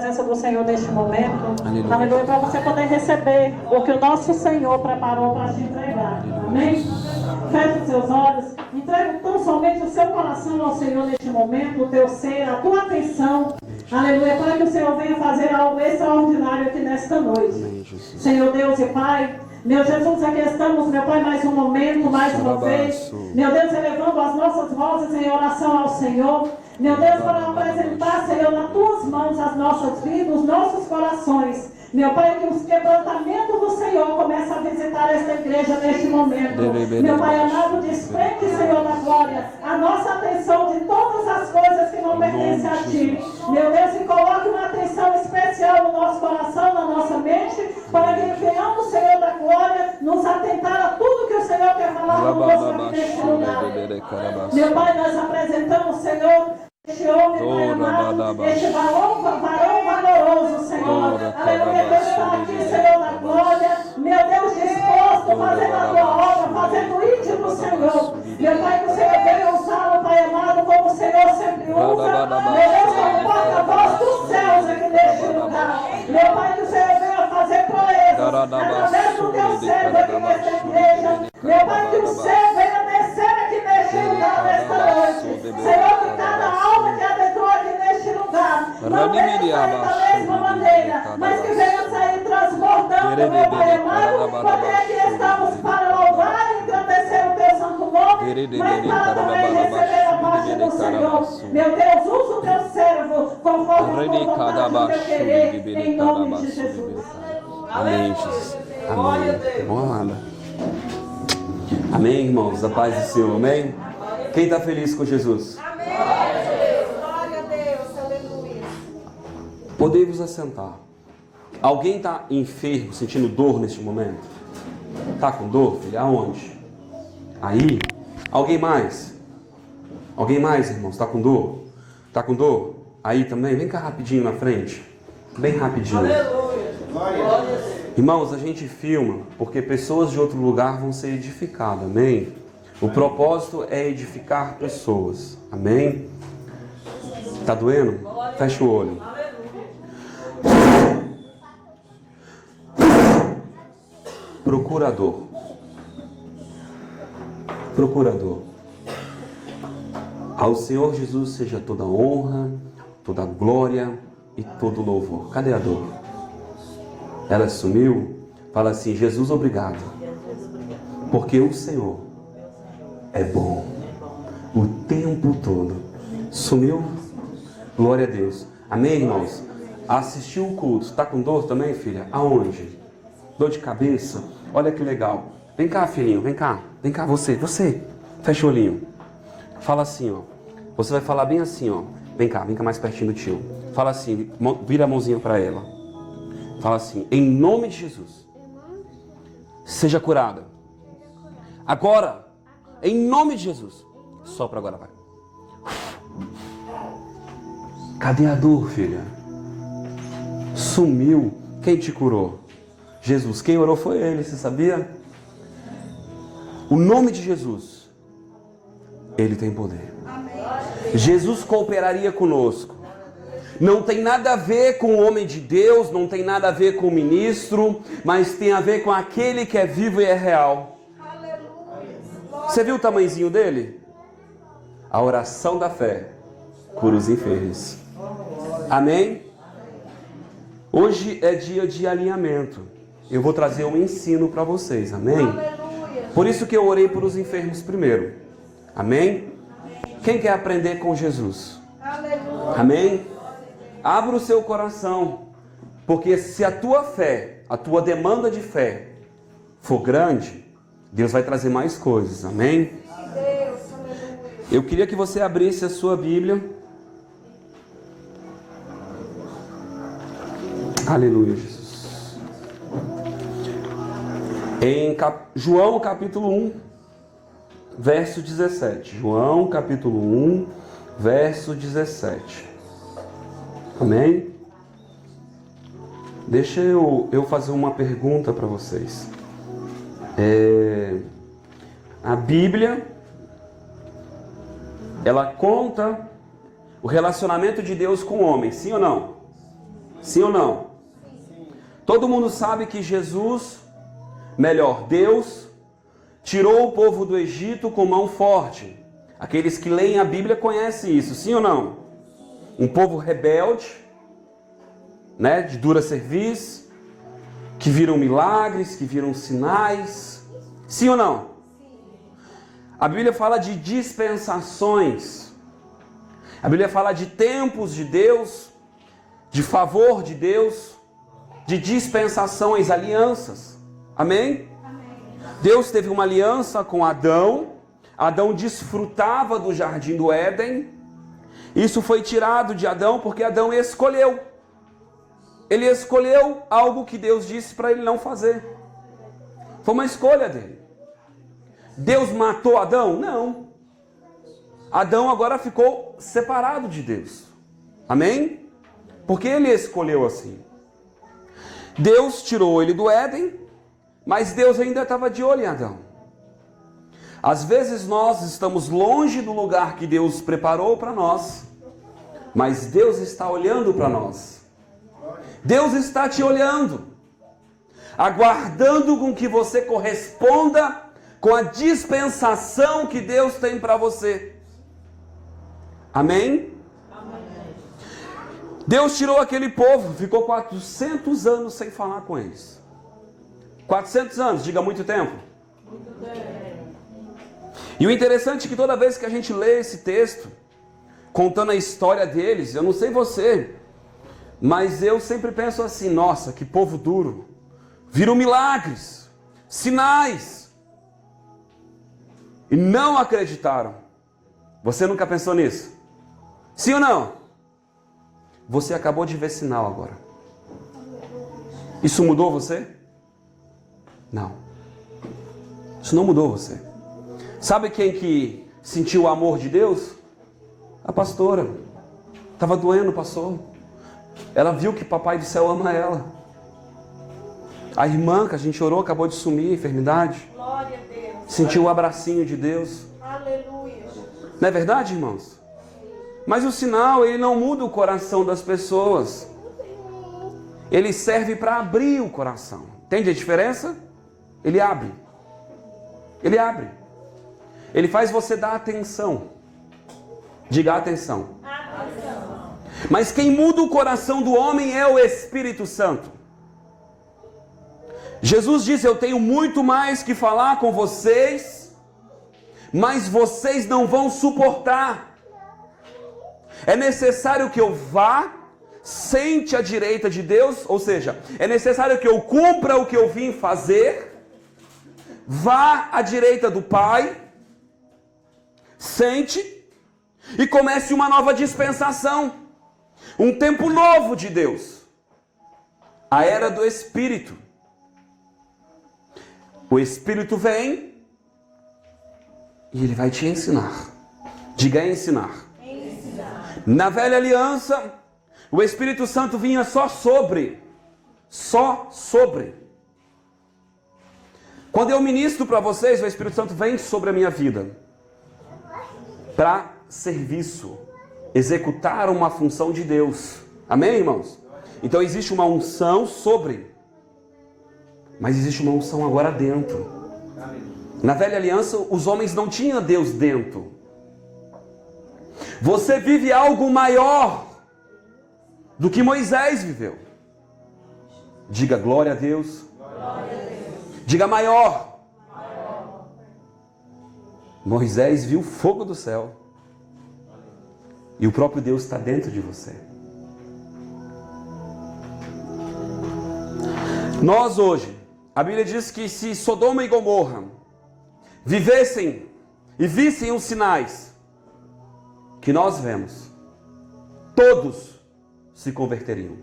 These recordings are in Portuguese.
presença do Senhor neste momento. Aleluia. Aleluia, para você poder receber o que o nosso Senhor preparou para te entregar. Amém? Feche os seus olhos, entrega tão somente o seu coração ao Senhor neste momento, o teu ser, a tua atenção. Aleluia, para que o Senhor venha fazer algo extraordinário aqui nesta noite. Amém, Jesus. Senhor Deus e Pai, meu Jesus, aqui estamos, meu Pai, mais um momento, mais uma vez. Meu Deus, elevando as nossas vozes em oração ao Senhor. Meu Deus, para apresentar, Senhor, nas tuas mãos as nossas vidas, os nossos corações. Meu Pai, que os quebrantamentos do Senhor comecem a visitar esta igreja neste momento. Meu Pai amado, desprende, Senhor da glória, a nossa atenção de todas as coisas que não pertencem a Ti. Meu Deus, e coloque uma atenção especial no nosso coração, na nossa mente, para que venhamos, Senhor da glória, nos atentar a tudo que o Senhor quer falar conosco aqui neste lugar. Meu Pai, nós apresentamos, Senhor, este homem, Pai amado, este varão valoroso, Senhor. Aleluia, Deus, está aqui, Senhor da glória. Meu Deus, disposto, fazendo a tua obra, fazendo o íntimo, Senhor. Meu Pai, que o Senhor venha usá-lo, Pai amado, como o Senhor sempre usa. Meu Deus, como porta-voz dos céus aqui neste lugar. Meu Pai, que o Senhor venha fazer proezas através do teu servo aqui nesta igreja. Meu Pai, que o Senhor venha descer aqui neste lugar nesta noite. Senhor, que cada alma que adentrou aqui neste lugar não venha sair da mesma maneira, mas que venha sair transbordando, meu Pai amado, porque aqui estamos para louvar e engrandecer o teu santo nome, mas para também receber a parte do Senhor. Meu Deus, usa o teu servo conforme a tua vontade e o teu querer, em nome de Jesus. Amém, Jesus. Amém. Bom, amada. Amém, irmãos, da paz do Senhor, amém? Quem está feliz com Jesus? Amém. Glória a Deus, aleluia. Podei-vos assentar. Alguém está enfermo, sentindo dor neste momento? Está com dor, filho? Aonde? Aí? Alguém mais? Alguém mais, irmãos? Está com dor? Está com dor? Aí também? Vem cá rapidinho na frente. Bem rapidinho. Aleluia. Glória a Deus. Irmãos, a gente filma porque pessoas de outro lugar vão ser edificadas, amém? O propósito é edificar pessoas, amém? Tá doendo? Fecha o olho. Procurador. Procurador. Ao Senhor Jesus seja toda honra, toda glória e todo louvor. Cadê a dor? Ela sumiu? Fala assim: Jesus, obrigado. Porque o Senhor é bom o tempo todo. Sumiu? Glória a Deus. Amém, irmãos? Assistiu o culto. Está com dor também, filha? Aonde? Dor de cabeça? Olha que legal. Vem cá, filhinho, vem cá. Vem cá, você. Fecha o olhinho. Fala assim, ó. Você vai falar bem assim, ó. Vem cá mais pertinho do tio. Fala assim, vira a mãozinha para ela. Fala assim: em nome de Jesus, seja curada. Agora, em nome de Jesus. Sopra agora, vai. Cadê a dor, filha? Sumiu. Quem te curou? Jesus. Quem orou foi Ele, você sabia? O nome de Jesus, Ele tem poder. Jesus cooperaria conosco. Não tem nada a ver com o homem de Deus, não tem nada a ver com o ministro, mas tem a ver com aquele que é vivo e é real. Você viu o tamanhozinho dele? A oração da fé cura os enfermos. Amém? Hoje é dia de alinhamento. Eu vou trazer um ensino para vocês. Amém? Por isso que eu orei por os enfermos primeiro. Amém? Quem quer aprender com Jesus? Amém? Abra o seu coração, porque se a tua fé, a tua demanda de fé for grande, Deus vai trazer mais coisas, amém? Eu queria que você abrisse a sua Bíblia. Aleluia, Jesus. Em João capítulo 1, verso 17. João capítulo 1, verso 17. Amém? Deixa eu fazer uma pergunta para vocês. A Bíblia, ela conta o relacionamento de Deus com o homem, sim ou não? Sim ou não? Todo mundo sabe que Deus, tirou o povo do Egito com mão forte. Aqueles que leem a Bíblia conhecem isso, sim ou não? Um povo rebelde, né, de dura cerviz, que viram milagres, que viram sinais. Sim ou não? A Bíblia fala de dispensações. A Bíblia fala de tempos de Deus, de favor de Deus, de dispensações, alianças. Amém? Deus teve uma aliança com Adão. Adão desfrutava do jardim do Éden. Isso foi tirado de Adão porque Adão escolheu. Ele escolheu algo que Deus disse para ele não fazer. Foi uma escolha dele. Deus matou Adão? Não. Adão agora ficou separado de Deus. Amém? Porque ele escolheu assim. Deus tirou ele do Éden, mas Deus ainda estava de olho em Adão. Às vezes nós estamos longe do lugar que Deus preparou para nós, mas Deus está olhando para nós. Deus está te olhando, aguardando com que você corresponda com a dispensação que Deus tem para você. Amém? Deus tirou aquele povo, ficou 400 anos sem falar com eles. 400 anos, diga muito tempo. Muito tempo. E o interessante é que toda vez que a gente lê esse texto, contando a história deles, eu não sei você, mas eu sempre penso assim, nossa, que povo duro. Viram milagres, sinais, e não acreditaram. Você nunca pensou nisso? Sim ou não? Você acabou de ver sinal agora. Isso mudou você? Não. Isso não mudou você. Sabe quem que sentiu o amor de Deus? A pastora. Estava doendo, passou. Ela viu que Papai do Céu ama ela. A irmã que a gente orou acabou de sumir, enfermidade. Glória a Deus. Sentiu o abracinho de Deus. Aleluia. Não é verdade, irmãos? Mas o sinal, ele não muda o coração das pessoas. Ele serve para abrir o coração. Entende a diferença? Ele abre. Ele abre. Ele faz você dar atenção. Diga atenção. Atenção. Mas quem muda o coração do homem é o Espírito Santo. Jesus disse, eu tenho muito mais que falar com vocês, mas vocês não vão suportar. É necessário que eu vá, sente à direita de Deus, ou seja, é necessário que eu cumpra o que eu vim fazer, vá à direita do Pai, sente e comece uma nova dispensação, um tempo novo de Deus, a era do Espírito. O Espírito vem e ele vai te ensinar. Diga ensinar. Na velha aliança, o Espírito Santo vinha só sobre. Quando eu ministro para vocês, o Espírito Santo vem sobre a minha vida. Para serviço. Executar uma função de Deus. Amém, irmãos? Então existe uma unção sobre. Mas existe uma unção agora dentro. Na velha aliança, os homens não tinham Deus dentro. Você vive algo maior do que Moisés viveu. Diga glória a Deus. Glória a Deus. Diga maior. Moisés viu o fogo do céu. E o próprio Deus está dentro de você. Nós hoje, a Bíblia diz que se Sodoma e Gomorra vivessem e vissem os sinais que nós vemos, todos se converteriam.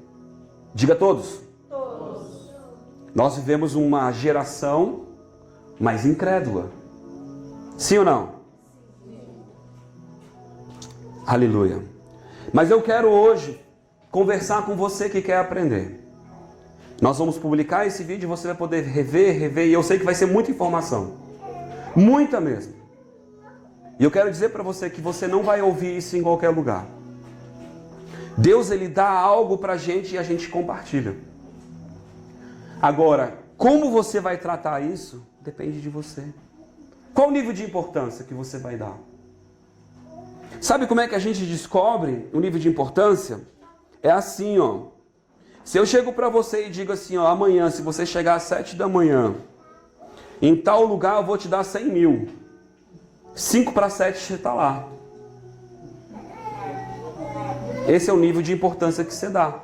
Diga todos. Todos. Nós vivemos uma geração mais incrédula. Sim ou não? Aleluia. Mas eu quero hoje conversar com você que quer aprender. Nós vamos publicar esse vídeo e você vai poder rever, e eu sei que vai ser muita informação. Muita mesmo. E eu quero dizer para você que você não vai ouvir isso em qualquer lugar. Deus, ele dá algo para a gente e a gente compartilha. Agora, como você vai tratar isso, depende de você. Qual o nível de importância que você vai dar? Sabe como é que a gente descobre o nível de importância? É assim, ó. Se eu chego para você e digo assim, ó, amanhã, se você chegar às 7 da manhã, em tal lugar eu vou te dar 100 mil. 5 para 7 você está lá. Esse é o nível de importância que você dá.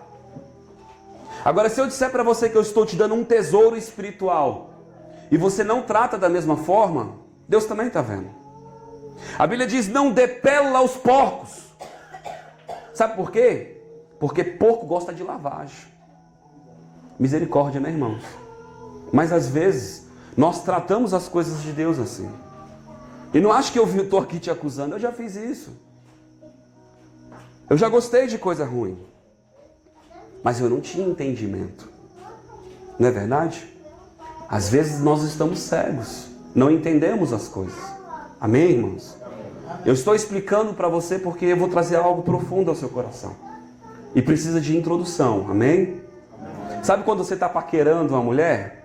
Agora, se eu disser para você que eu estou te dando um tesouro espiritual e você não trata da mesma forma, Deus também está vendo. A Bíblia diz, não dê pérola aos porcos. Sabe por quê? Porque porco gosta de lavagem. Misericórdia, né, irmãos? Mas às vezes, nós tratamos as coisas de Deus assim. E não acho que eu estou aqui te acusando, eu já fiz isso. Eu já gostei de coisa ruim. Mas eu não tinha entendimento. Não é verdade? Às vezes nós estamos cegos. Não entendemos as coisas. Amém, irmãos? Eu estou explicando para você porque eu vou trazer algo profundo ao seu coração. E precisa de introdução. Amém? Sabe quando você está paquerando uma mulher?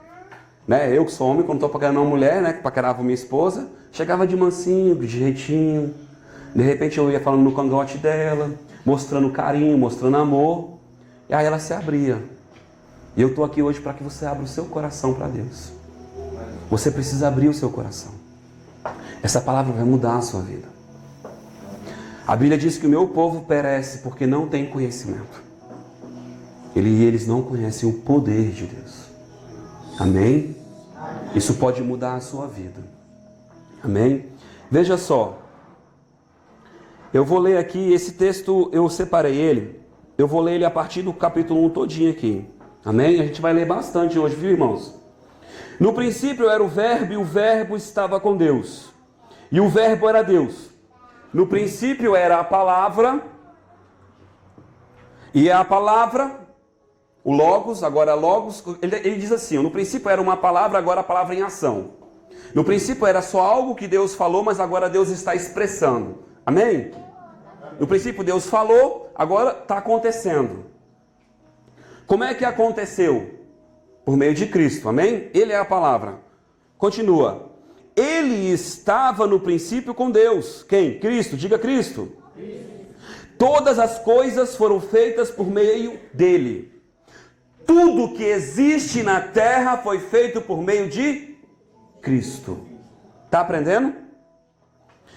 Né? Eu que sou homem, quando estou paquerando uma mulher, né, que paquerava minha esposa, chegava de mansinho, de jeitinho. De repente eu ia falando no cangote dela, mostrando carinho, mostrando amor. E aí ela se abria. E eu estou aqui hoje para que você abra o seu coração para Deus. Você precisa abrir o seu coração. Essa palavra vai mudar a sua vida. A Bíblia diz que o meu povo perece porque não tem conhecimento. Eles não conhecem o poder de Deus. Amém? Isso pode mudar a sua vida. Amém? Veja só. Eu vou ler aqui, esse texto, eu separei ele. Eu vou ler ele a partir do capítulo 1 todinho aqui. Amém? A gente vai ler bastante hoje, viu, irmãos? No princípio era o Verbo, e o Verbo estava com Deus. E o Verbo era Deus. No princípio era a palavra. E a palavra, o Logos, agora Logos, ele diz assim, no princípio era uma palavra, agora a palavra em ação. No princípio era só algo que Deus falou, mas agora Deus está expressando. Amém? No princípio Deus falou, agora está acontecendo. Como é que aconteceu? Por meio de Cristo, amém? Ele é a palavra. Continua. Ele estava no princípio com Deus. Quem? Cristo, diga Cristo. Todas as coisas foram feitas por meio dele. Tudo que existe na terra foi feito por meio de Cristo. Está aprendendo?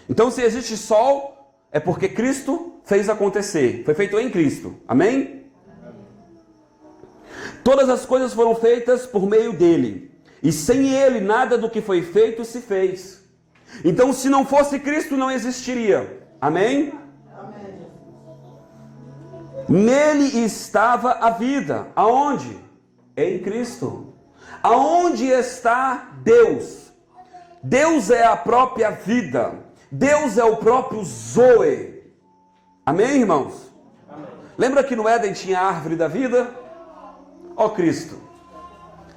Então, se existe sol, é porque Cristo fez acontecer. Foi feito em Cristo. Amém? Todas as coisas foram feitas por meio dele. E sem ele, nada do que foi feito se fez. Então, se não fosse Cristo, não existiria. Amém? Amém. Nele estava a vida. Aonde? Em Cristo. Aonde está Deus? Deus é a própria vida. Deus é o próprio Zoe. Amém, irmãos? Amém. Lembra que no Éden tinha a árvore da vida? Ó Cristo.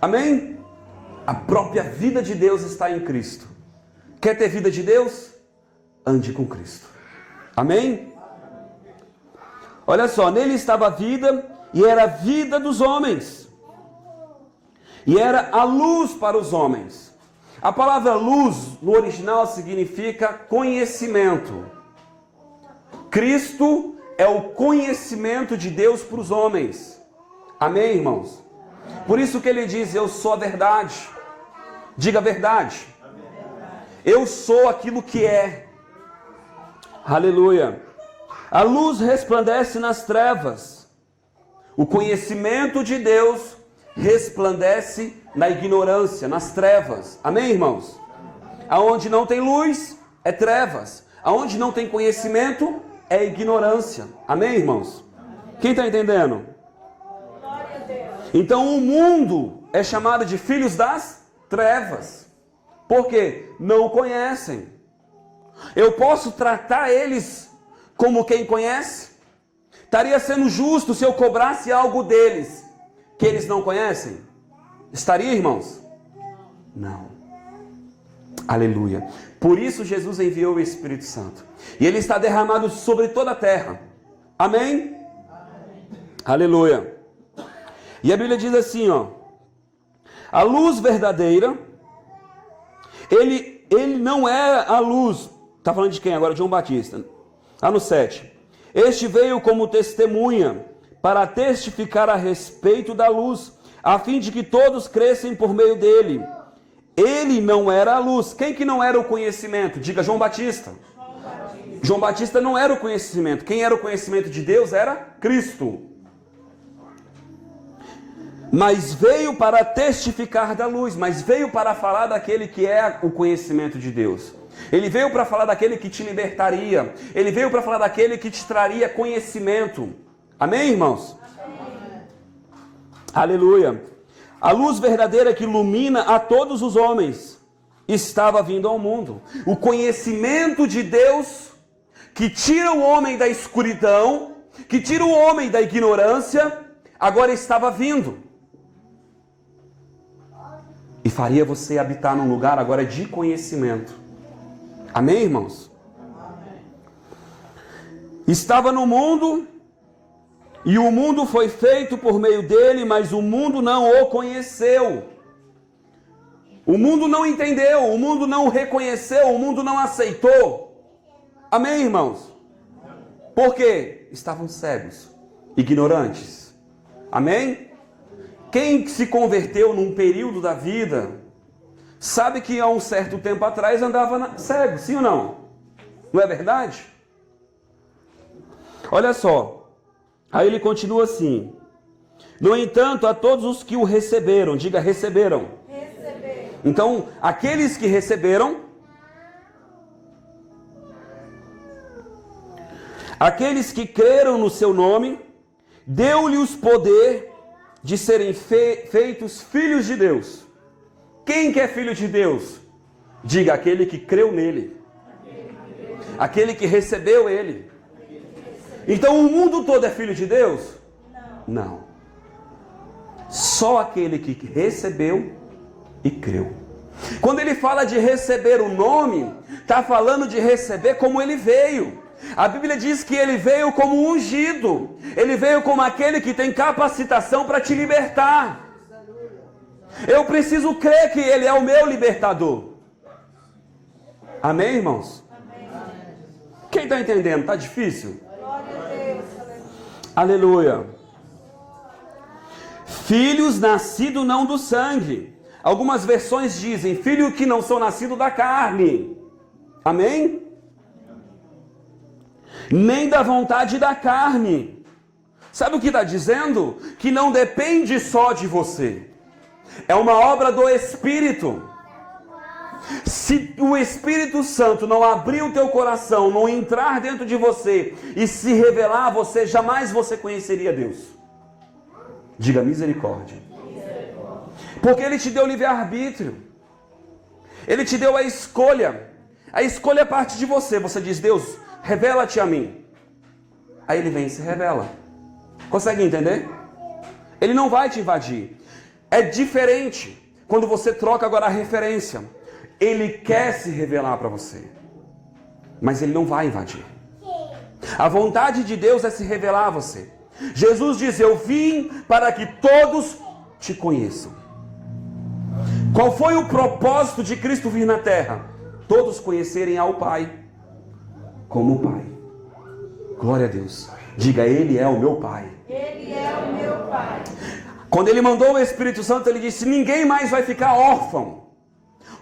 Amém? A própria vida de Deus está em Cristo. Quer ter vida de Deus? Ande com Cristo. Amém? Olha só, nele estava a vida, e era a vida dos homens. E era a luz para os homens. A palavra luz, no original, significa conhecimento. Cristo é o conhecimento de Deus para os homens. Amém, irmãos? Por isso que ele diz, eu sou a verdade. Diga a verdade. Eu sou aquilo que é. Aleluia. A luz resplandece nas trevas. O conhecimento de Deus resplandece na ignorância, nas trevas. Amém, irmãos? Aonde não tem luz, é trevas. Aonde não tem conhecimento, é ignorância. Amém, irmãos? Quem está entendendo? Então o mundo é chamado de filhos das trevas. Por quê? Não conhecem. Eu posso tratar eles como quem conhece? Estaria sendo justo se eu cobrasse algo deles que eles não conhecem? Estaria, irmãos? Não. Aleluia. Por isso Jesus enviou o Espírito Santo. E ele está derramado sobre toda a terra. Amém? Aleluia. E a Bíblia diz assim, ó. A luz verdadeira, ele não é a luz. Está falando de quem agora? João Batista. No 7. Este veio como testemunha para testificar a respeito da luz, a fim de que todos crescem por meio dele. Ele não era a luz. Quem que não era o conhecimento? Diga João Batista. João Batista não era o conhecimento. Quem era o conhecimento de Deus era Cristo. Mas veio para testificar da luz, mas veio para falar daquele que é o conhecimento de Deus. Ele veio para falar daquele que te libertaria. Ele veio para falar daquele que te traria conhecimento. Amém, irmãos? Amém. Aleluia. A luz verdadeira que ilumina a todos os homens estava vindo ao mundo. O conhecimento de Deus que tira o homem da escuridão, que tira o homem da ignorância, agora estava vindo. E faria você habitar num lugar agora de conhecimento. Amém, irmãos? Amém. Estava no mundo, e o mundo foi feito por meio dele, mas o mundo não o conheceu. O mundo não entendeu, o mundo não o reconheceu, o mundo não aceitou. Amém, irmãos? Por quê? Estavam cegos, ignorantes. Amém? Quem se converteu num período da vida, sabe que há um certo tempo atrás andava cego, sim ou não? Não é verdade? Olha só, aí ele continua assim. No entanto, a todos os que o receberam, diga receberam. Receberam. Então, aqueles que receberam, aqueles que creram no seu nome, deu-lhes poder de serem feitos filhos de Deus. Quem que é filho de Deus? Diga, aquele que creu nele. Aquele que recebeu ele. Então o mundo todo é filho de Deus? Não. Só aquele que recebeu e creu. Quando ele fala de receber o nome, está falando de receber como ele veio. A Bíblia diz que ele veio como ungido. Ele veio como aquele que tem capacitação para te libertar. Eu preciso crer que ele é o meu libertador. Amém, irmãos? Amém. Quem está entendendo? Está difícil? Glória a Deus. Aleluia. Filhos nascidos não do sangue. Algumas versões dizem filhos que não são nascidos da carne. Amém? Nem da vontade da carne. Sabe o que está dizendo? Que não depende só de você. É uma obra do Espírito. Se o Espírito Santo não abrir o teu coração, não entrar dentro de você e se revelar a você, jamais você conheceria Deus. Diga misericórdia. Porque Ele te deu livre-arbítrio. Ele te deu a escolha. A escolha parte de você. Você diz, Deus, revela-te a mim. Aí Ele vem e se revela. Consegue entender? Ele não vai te invadir. É diferente quando você troca agora a referência. Ele quer se revelar para você, mas Ele não vai invadir. A vontade de Deus é se revelar a você. Jesus diz, eu vim para que todos te conheçam. Qual foi o propósito de Cristo vir na terra? Todos conhecerem ao Pai como o Pai. Glória a Deus. Diga, Ele é o meu Pai. Ele é o meu Pai. Quando Ele mandou o Espírito Santo, Ele disse, ninguém mais vai ficar órfão.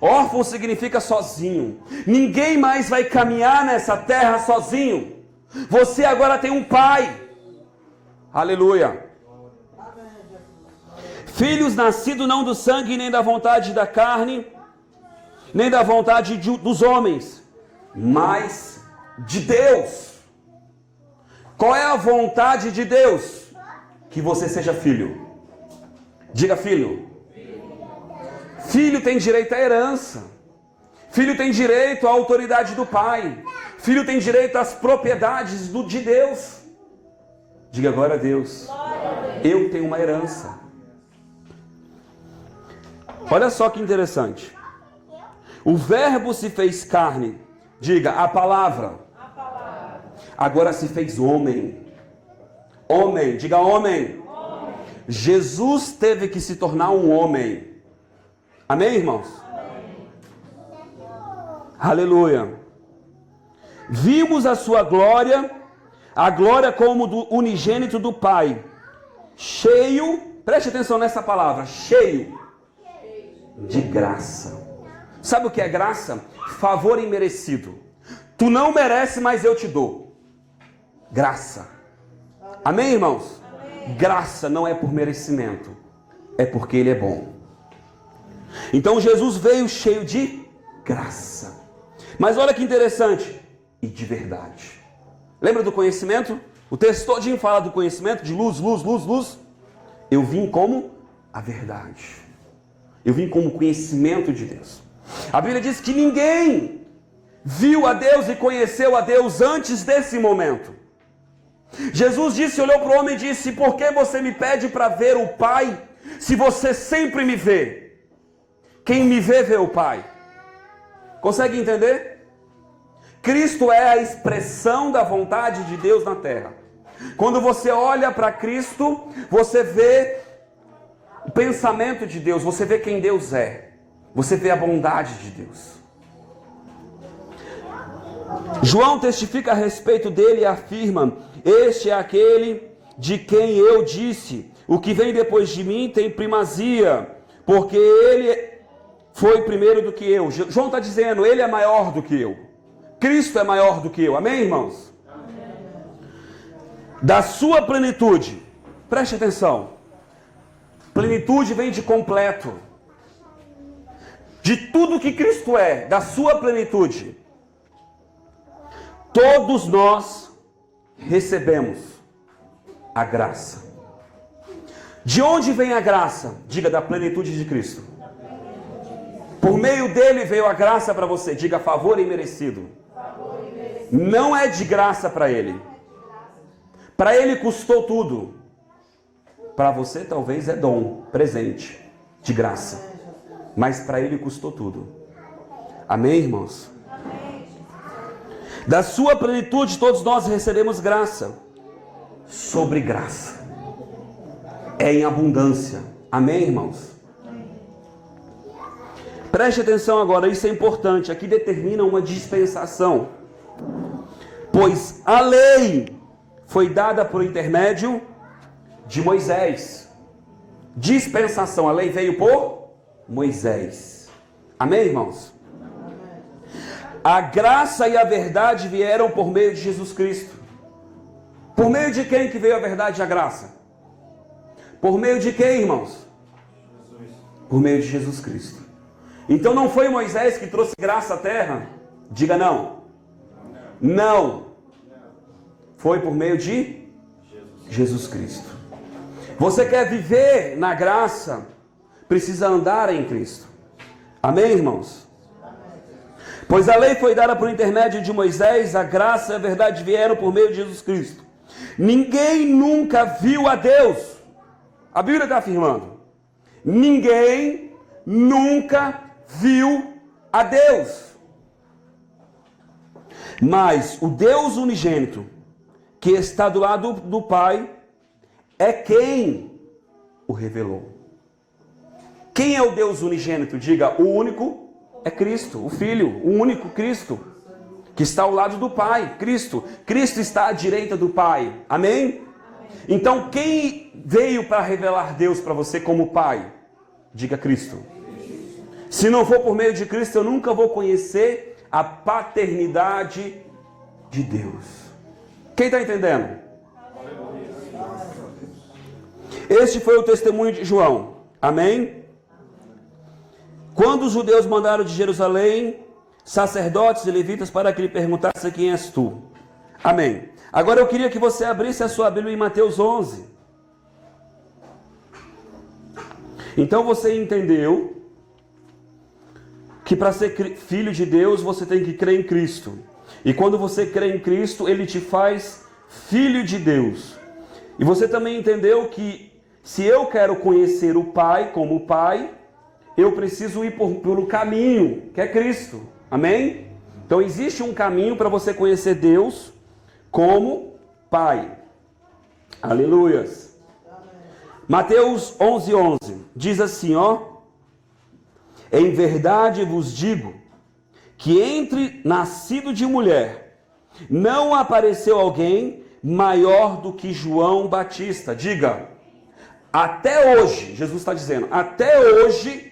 Órfão significa sozinho. Ninguém mais vai caminhar nessa terra sozinho. Você agora tem um Pai. Aleluia. Filhos nascidos não do sangue, nem da vontade da carne, nem da vontade dos homens, mas de Deus. Qual é a vontade de Deus? Que você seja filho. Diga filho. Filho tem direito à herança. Filho tem direito à autoridade do pai. Filho tem direito às propriedades de Deus. Diga glória a Deus. Eu tenho uma herança. Olha só que interessante. O verbo se fez carne. Diga, a palavra. Agora se fez homem. Homem, diga homem. Jesus teve que se tornar um homem. Amém, irmãos? Aleluia. Vimos a sua glória, a glória como do unigênito do Pai, cheio, preste atenção nessa palavra, cheio de graça. Sabe o que é graça? Favor imerecido. Tu não merece, mas eu te dou. Graça. Amém, irmãos? Amém. Graça não é por merecimento, é porque Ele é bom. Então Jesus veio cheio de graça. Mas olha que interessante, e de verdade. Lembra do conhecimento? O texto todinho fala do conhecimento, de luz, luz, luz, luz. Eu vim como a verdade. Eu vim como conhecimento de Deus. A Bíblia diz que ninguém viu a Deus e conheceu a Deus antes desse momento. Jesus disse, olhou para o homem e disse, por que você me pede para ver o Pai, se você sempre me vê? Quem me vê, vê o Pai. Consegue entender? Cristo é a expressão da vontade de Deus na terra. Quando você olha para Cristo, você vê o pensamento de Deus, você vê quem Deus é, você vê a bondade de Deus. João testifica a respeito dele e afirma, este é aquele de quem eu disse, o que vem depois de mim tem primazia, porque ele foi primeiro do que eu. João está dizendo, ele é maior do que eu. Cristo é maior do que eu. Amém, irmãos? Amém. Da sua plenitude, preste atenção. Plenitude vem de completo. De tudo que Cristo é, da sua plenitude, todos nós recebemos a graça. De onde vem a graça? Diga, da plenitude de Cristo. Por meio dele veio a graça para você. Diga, favor imerecido. Não é de graça para ele. Para ele custou tudo. Para você talvez é dom, presente, de graça. Mas para ele custou tudo. Amém, irmãos? Da sua plenitude todos nós recebemos graça. Sobre graça. É em abundância. Amém, irmãos? Preste atenção agora, isso é importante. Aqui determina uma dispensação. Pois a lei foi dada por intermédio de Moisés. Dispensação, a lei veio por Moisés. Amém, irmãos? A graça e a verdade vieram por meio de Jesus Cristo. Por meio de quem que veio a verdade e a graça? Por meio de quem, irmãos? Por meio de Jesus Cristo. Então não foi Moisés que trouxe graça à terra? Diga não. Não. Foi por meio de Jesus Cristo. Você quer viver na graça? Precisa andar em Cristo. Amém, irmãos? Pois a lei foi dada por intermédio de Moisés, a graça e a verdade vieram por meio de Jesus Cristo. Ninguém nunca viu a Deus. A Bíblia está afirmando. Ninguém nunca viu a Deus. Mas o Deus unigênito, que está do lado do Pai, é quem o revelou. Quem é o Deus unigênito? Diga, o único é Cristo, o Filho, o único Cristo, que está ao lado do Pai, Cristo. Cristo está à direita do Pai. Amém? Então quem veio para revelar Deus para você como Pai? Diga Cristo. Se não for por meio de Cristo, eu nunca vou conhecer a paternidade de Deus. Quem está entendendo? Este foi o testemunho de João. Amém? Quando os judeus mandaram de Jerusalém sacerdotes e levitas para que lhe perguntassem quem és tu. Amém. Agora eu queria que você abrisse a sua Bíblia em Mateus 11. Então você entendeu que para ser filho de Deus você tem que crer em Cristo. E quando você crê em Cristo, Ele te faz filho de Deus. E você também entendeu que se eu quero conhecer o Pai como Pai, eu preciso ir pelo caminho, que é Cristo. Amém? Então existe um caminho para você conhecer Deus como Pai. Aleluias. Mateus 11:11 diz assim, ó: em verdade vos digo que entre nascido de mulher não apareceu alguém maior do que João Batista. Diga, até hoje, Jesus está dizendo, até hoje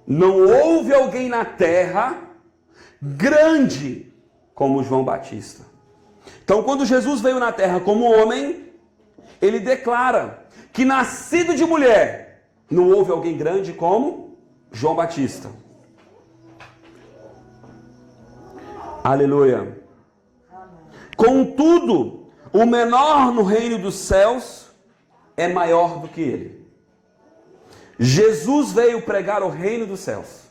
não houve alguém na terra grande como João Batista. Então, quando Jesus veio na terra como homem, ele declara que nascido de mulher não houve alguém grande como João Batista. Aleluia. Contudo, o menor no reino dos céus é maior do que ele. Jesus veio pregar o reino dos céus.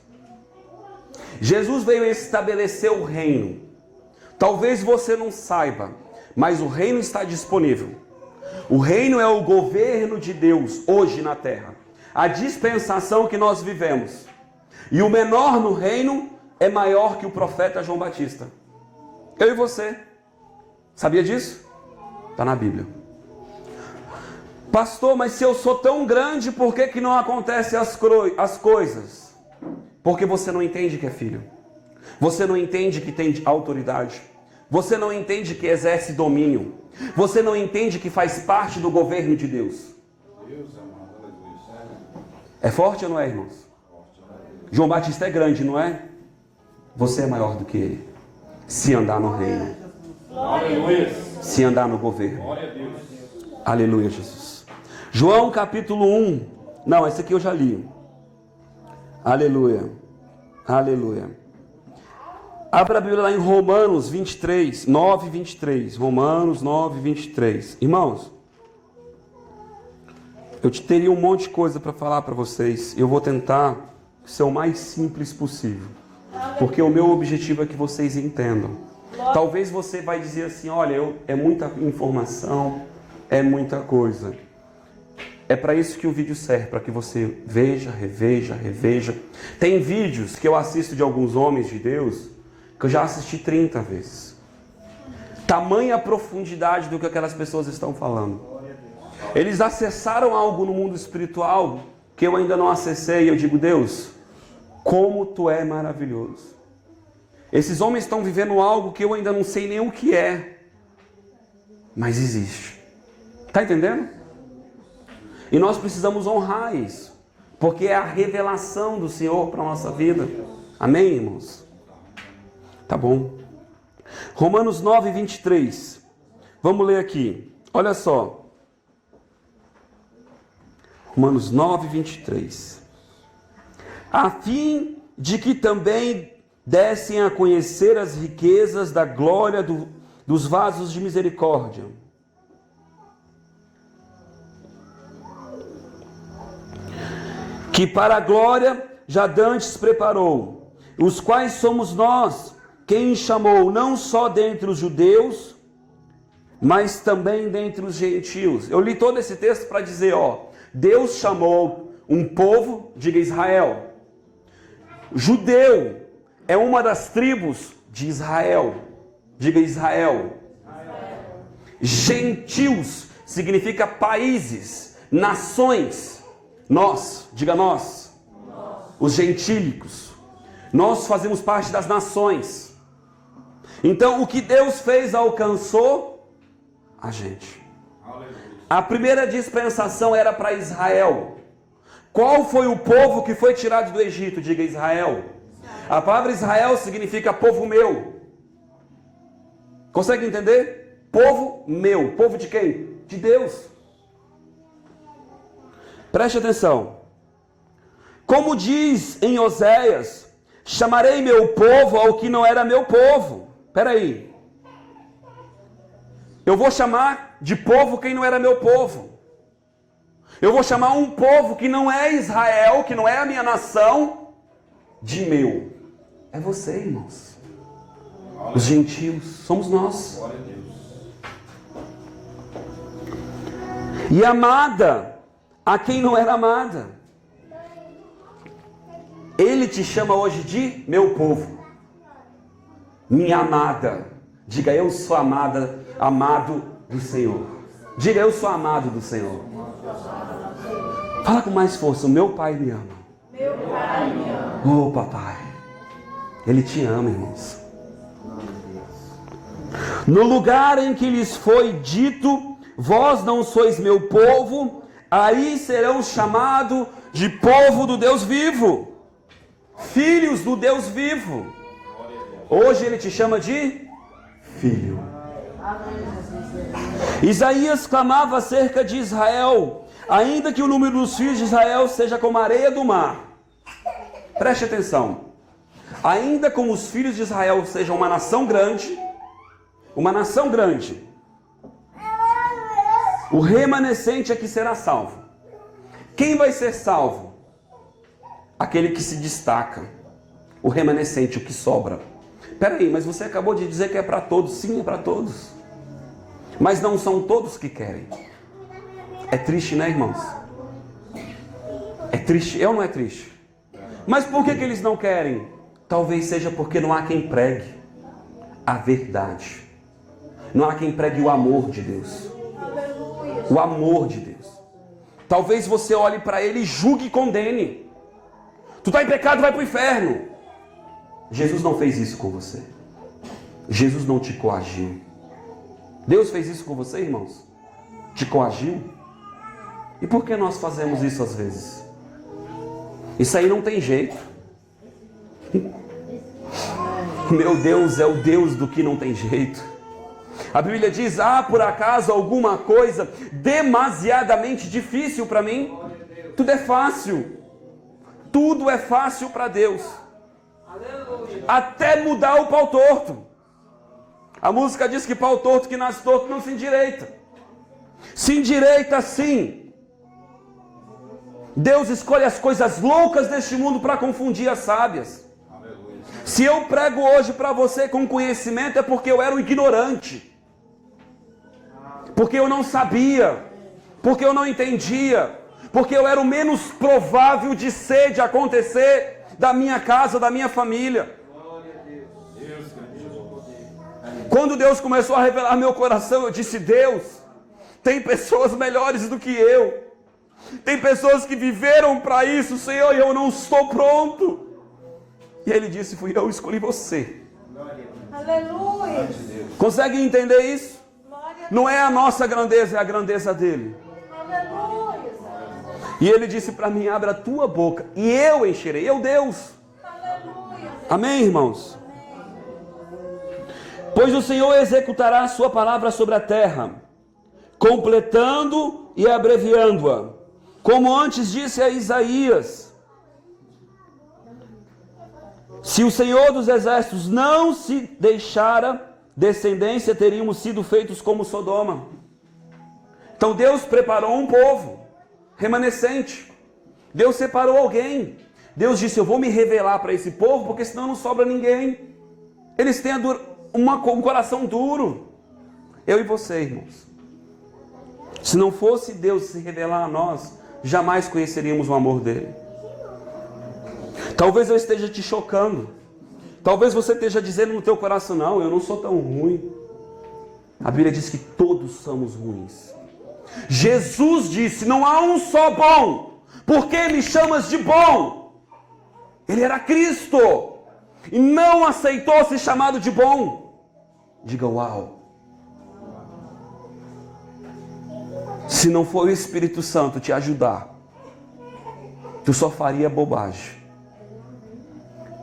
Jesus veio estabelecer o reino. Talvez você não saiba, mas o reino está disponível. O reino é o governo de Deus hoje na terra. A dispensação que nós vivemos. E o menor no reino é maior que o profeta João Batista. Eu e você. Sabia disso? Está na Bíblia. Pastor, mas se eu sou tão grande, por que não acontecem as coisas? Porque você não entende que é filho. Você não entende que tem autoridade. Você não entende que exerce domínio. Você não entende que faz parte do governo de Deus. É forte ou não é, irmãos? João Batista é grande, não é? Você é maior do que ele. Se andar no reino. Se andar no governo. Aleluia, Jesus. João capítulo 1. Não, esse aqui eu já li. Aleluia. Aleluia. Abra a Bíblia lá em Romanos 23, 9 e 23. Romanos 9 e 23. Irmãos, eu teria um monte de coisa para falar para vocês. Eu vou tentar ser o mais simples possível. Porque o meu objetivo é que vocês entendam. Talvez você vai dizer assim, olha, é muita informação, é muita coisa. É para isso que o vídeo serve, para que você veja, reveja. Tem vídeos que eu assisto de alguns homens de Deus, que eu já assisti 30 vezes. Tamanha profundidade do que aquelas pessoas estão falando. Eles acessaram algo no mundo espiritual que eu ainda não acessei, e eu digo, Deus, como tu é maravilhoso. Esses homens estão vivendo algo que eu ainda não sei nem o que é, mas existe. Está entendendo? E nós precisamos honrar isso, porque é a revelação do Senhor para a nossa vida. Amém, irmãos? Tá bom. Romanos 9, 23. Vamos ler aqui. Olha só. Romanos 9, 23. A fim de que também dessem a conhecer as riquezas da glória dos vasos de misericórdia. Que para a glória já dantes preparou, os quais somos nós, quem chamou não só dentre os judeus, mas também dentre os gentios. Eu li todo esse texto para dizer, ó, Deus chamou um povo, diga Israel. Judeu é uma das tribos de Israel, diga Israel. Gentios significa países, nações. Nós, diga nós. Os gentílicos. Nós fazemos parte das nações. Então, o que Deus fez alcançou a gente. A primeira dispensação era para Israel. Qual foi o povo que foi tirado do Egito? Diga Israel. A palavra Israel significa povo meu. Consegue entender? Povo meu. Povo de quem? De Deus. Preste atenção. Como diz em Oséias, chamarei meu povo ao que não era meu povo. Espera aí. Eu vou chamar de povo quem não era meu povo. Eu vou chamar um povo que não é Israel, que não é a minha nação, de meu. É você, irmãos. Os gentios, somos nós. E amada a quem não era amada. Ele te chama hoje de meu povo. Minha amada. Diga, eu sou amada, amado do Senhor. Diga, eu sou amado do Senhor. Fala com mais força, o meu Pai me ama. Meu Pai me ama. Oh, papai, Ele te ama, irmãos. No lugar em que lhes foi dito, vós não sois meu povo, aí serão chamados de povo do Deus vivo, filhos do Deus vivo. Hoje Ele te chama de filho. Isaías clamava acerca de Israel, ainda que o número dos filhos de Israel seja como a areia do mar. Preste atenção. Ainda como os filhos de Israel sejam uma nação grande, o remanescente é que será salvo. Quem vai ser salvo? Aquele que se destaca. O remanescente, o que sobra. Peraí, mas você acabou de dizer que é para todos. Sim, é para todos. Mas não são todos que querem. É triste, né, irmãos? É triste, ou não é triste? Mas por que eles não querem? Talvez seja porque não há quem pregue a verdade. Não há quem pregue o amor de Deus. O amor de Deus. Talvez você olhe para ele e julgue e condene. Tu está em pecado, vai para o inferno. Jesus não fez isso com você. Jesus não te coagiu. Deus fez isso com você, irmãos? Te coagiu? E por que nós fazemos isso às vezes? Isso aí não tem jeito. Meu Deus é o Deus do que não tem jeito. A Bíblia diz, por acaso alguma coisa demasiadamente difícil para mim? Tudo é fácil. Tudo é fácil para Deus. Até mudar o pau torto. A música diz que pau torto que nasce torto não se endireita. Se endireita sim. Deus escolhe as coisas loucas deste mundo para confundir as sábias. Se eu prego hoje para você com conhecimento, é porque eu era um ignorante. Porque eu não sabia. Porque eu não entendia. Porque eu era o menos provável de ser, de acontecer da minha casa, da minha família. Quando Deus começou a revelar meu coração, eu disse, Deus, tem pessoas melhores do que eu. Tem pessoas que viveram para isso, Senhor, e eu não estou pronto. E Ele disse, fui eu que escolhi você. Aleluia. Consegue entender isso? Não é a nossa grandeza, é a grandeza dEle. Aleluia. E Ele disse para mim, abre a tua boca e eu encherei, eu Deus. Aleluia. Amém, irmãos? Pois o Senhor executará a sua palavra sobre a terra, completando e abreviando-a, como antes disse a Isaías. Se o Senhor dos exércitos não se deixara descendência, teríamos sido feitos como Sodoma. Então Deus preparou um povo remanescente. Deus separou alguém. Deus disse, eu vou me revelar para esse povo, porque senão não sobra ninguém. Eles têm um coração duro. Eu e você, irmãos. Se não fosse Deus se revelar a nós, jamais conheceríamos o amor dele. Talvez eu esteja te chocando. Talvez você esteja dizendo no teu coração, não, eu não sou tão ruim. A Bíblia diz que todos somos ruins. Jesus disse, não há um só bom. Por que me chamas de bom? Ele era Cristo. E não aceitou ser chamado de bom. Diga, uau. Se não for o Espírito Santo te ajudar, tu só faria bobagem.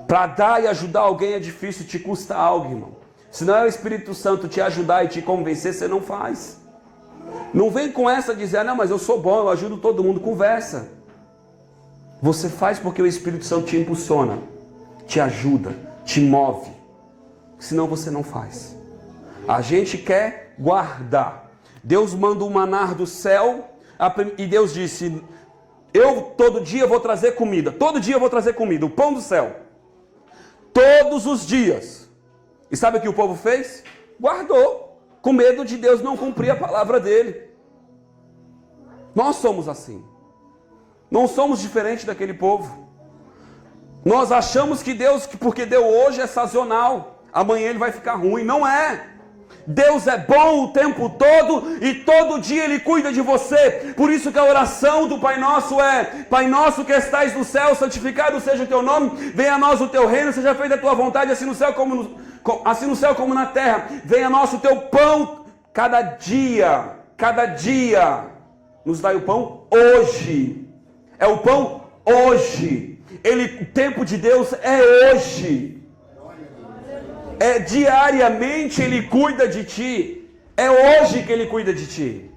Para dar e ajudar alguém é difícil, te custa algo, irmão. Se não é o Espírito Santo te ajudar e te convencer, você não faz. Não vem com essa dizer, não, mas eu sou bom, eu ajudo todo mundo. Conversa. Você faz porque o Espírito Santo te impulsiona, te ajuda, te move. Senão você não faz. A gente quer guardar. Deus manda um maná do céu e Deus disse, eu todo dia vou trazer comida. Todo dia eu vou trazer comida, o pão do céu. Todos os dias. E sabe o que o povo fez? Guardou, com medo de Deus não cumprir a palavra dele. Nós somos assim. Não somos diferentes daquele povo. Nós achamos que Deus, porque deu hoje, é sazonal. Amanhã ele vai ficar ruim. Não é. Deus é bom o tempo todo e todo dia Ele cuida de você. Por isso que a oração do Pai Nosso é: Pai Nosso que estais no céu, santificado seja o teu nome, venha a nós o teu reino, seja feita a tua vontade, assim no céu como na terra. Venha a nós o teu pão, cada dia, nos dai o pão hoje. É o pão hoje. O tempo de Deus é hoje. Diariamente Ele cuida de ti. É hoje que Ele cuida de ti.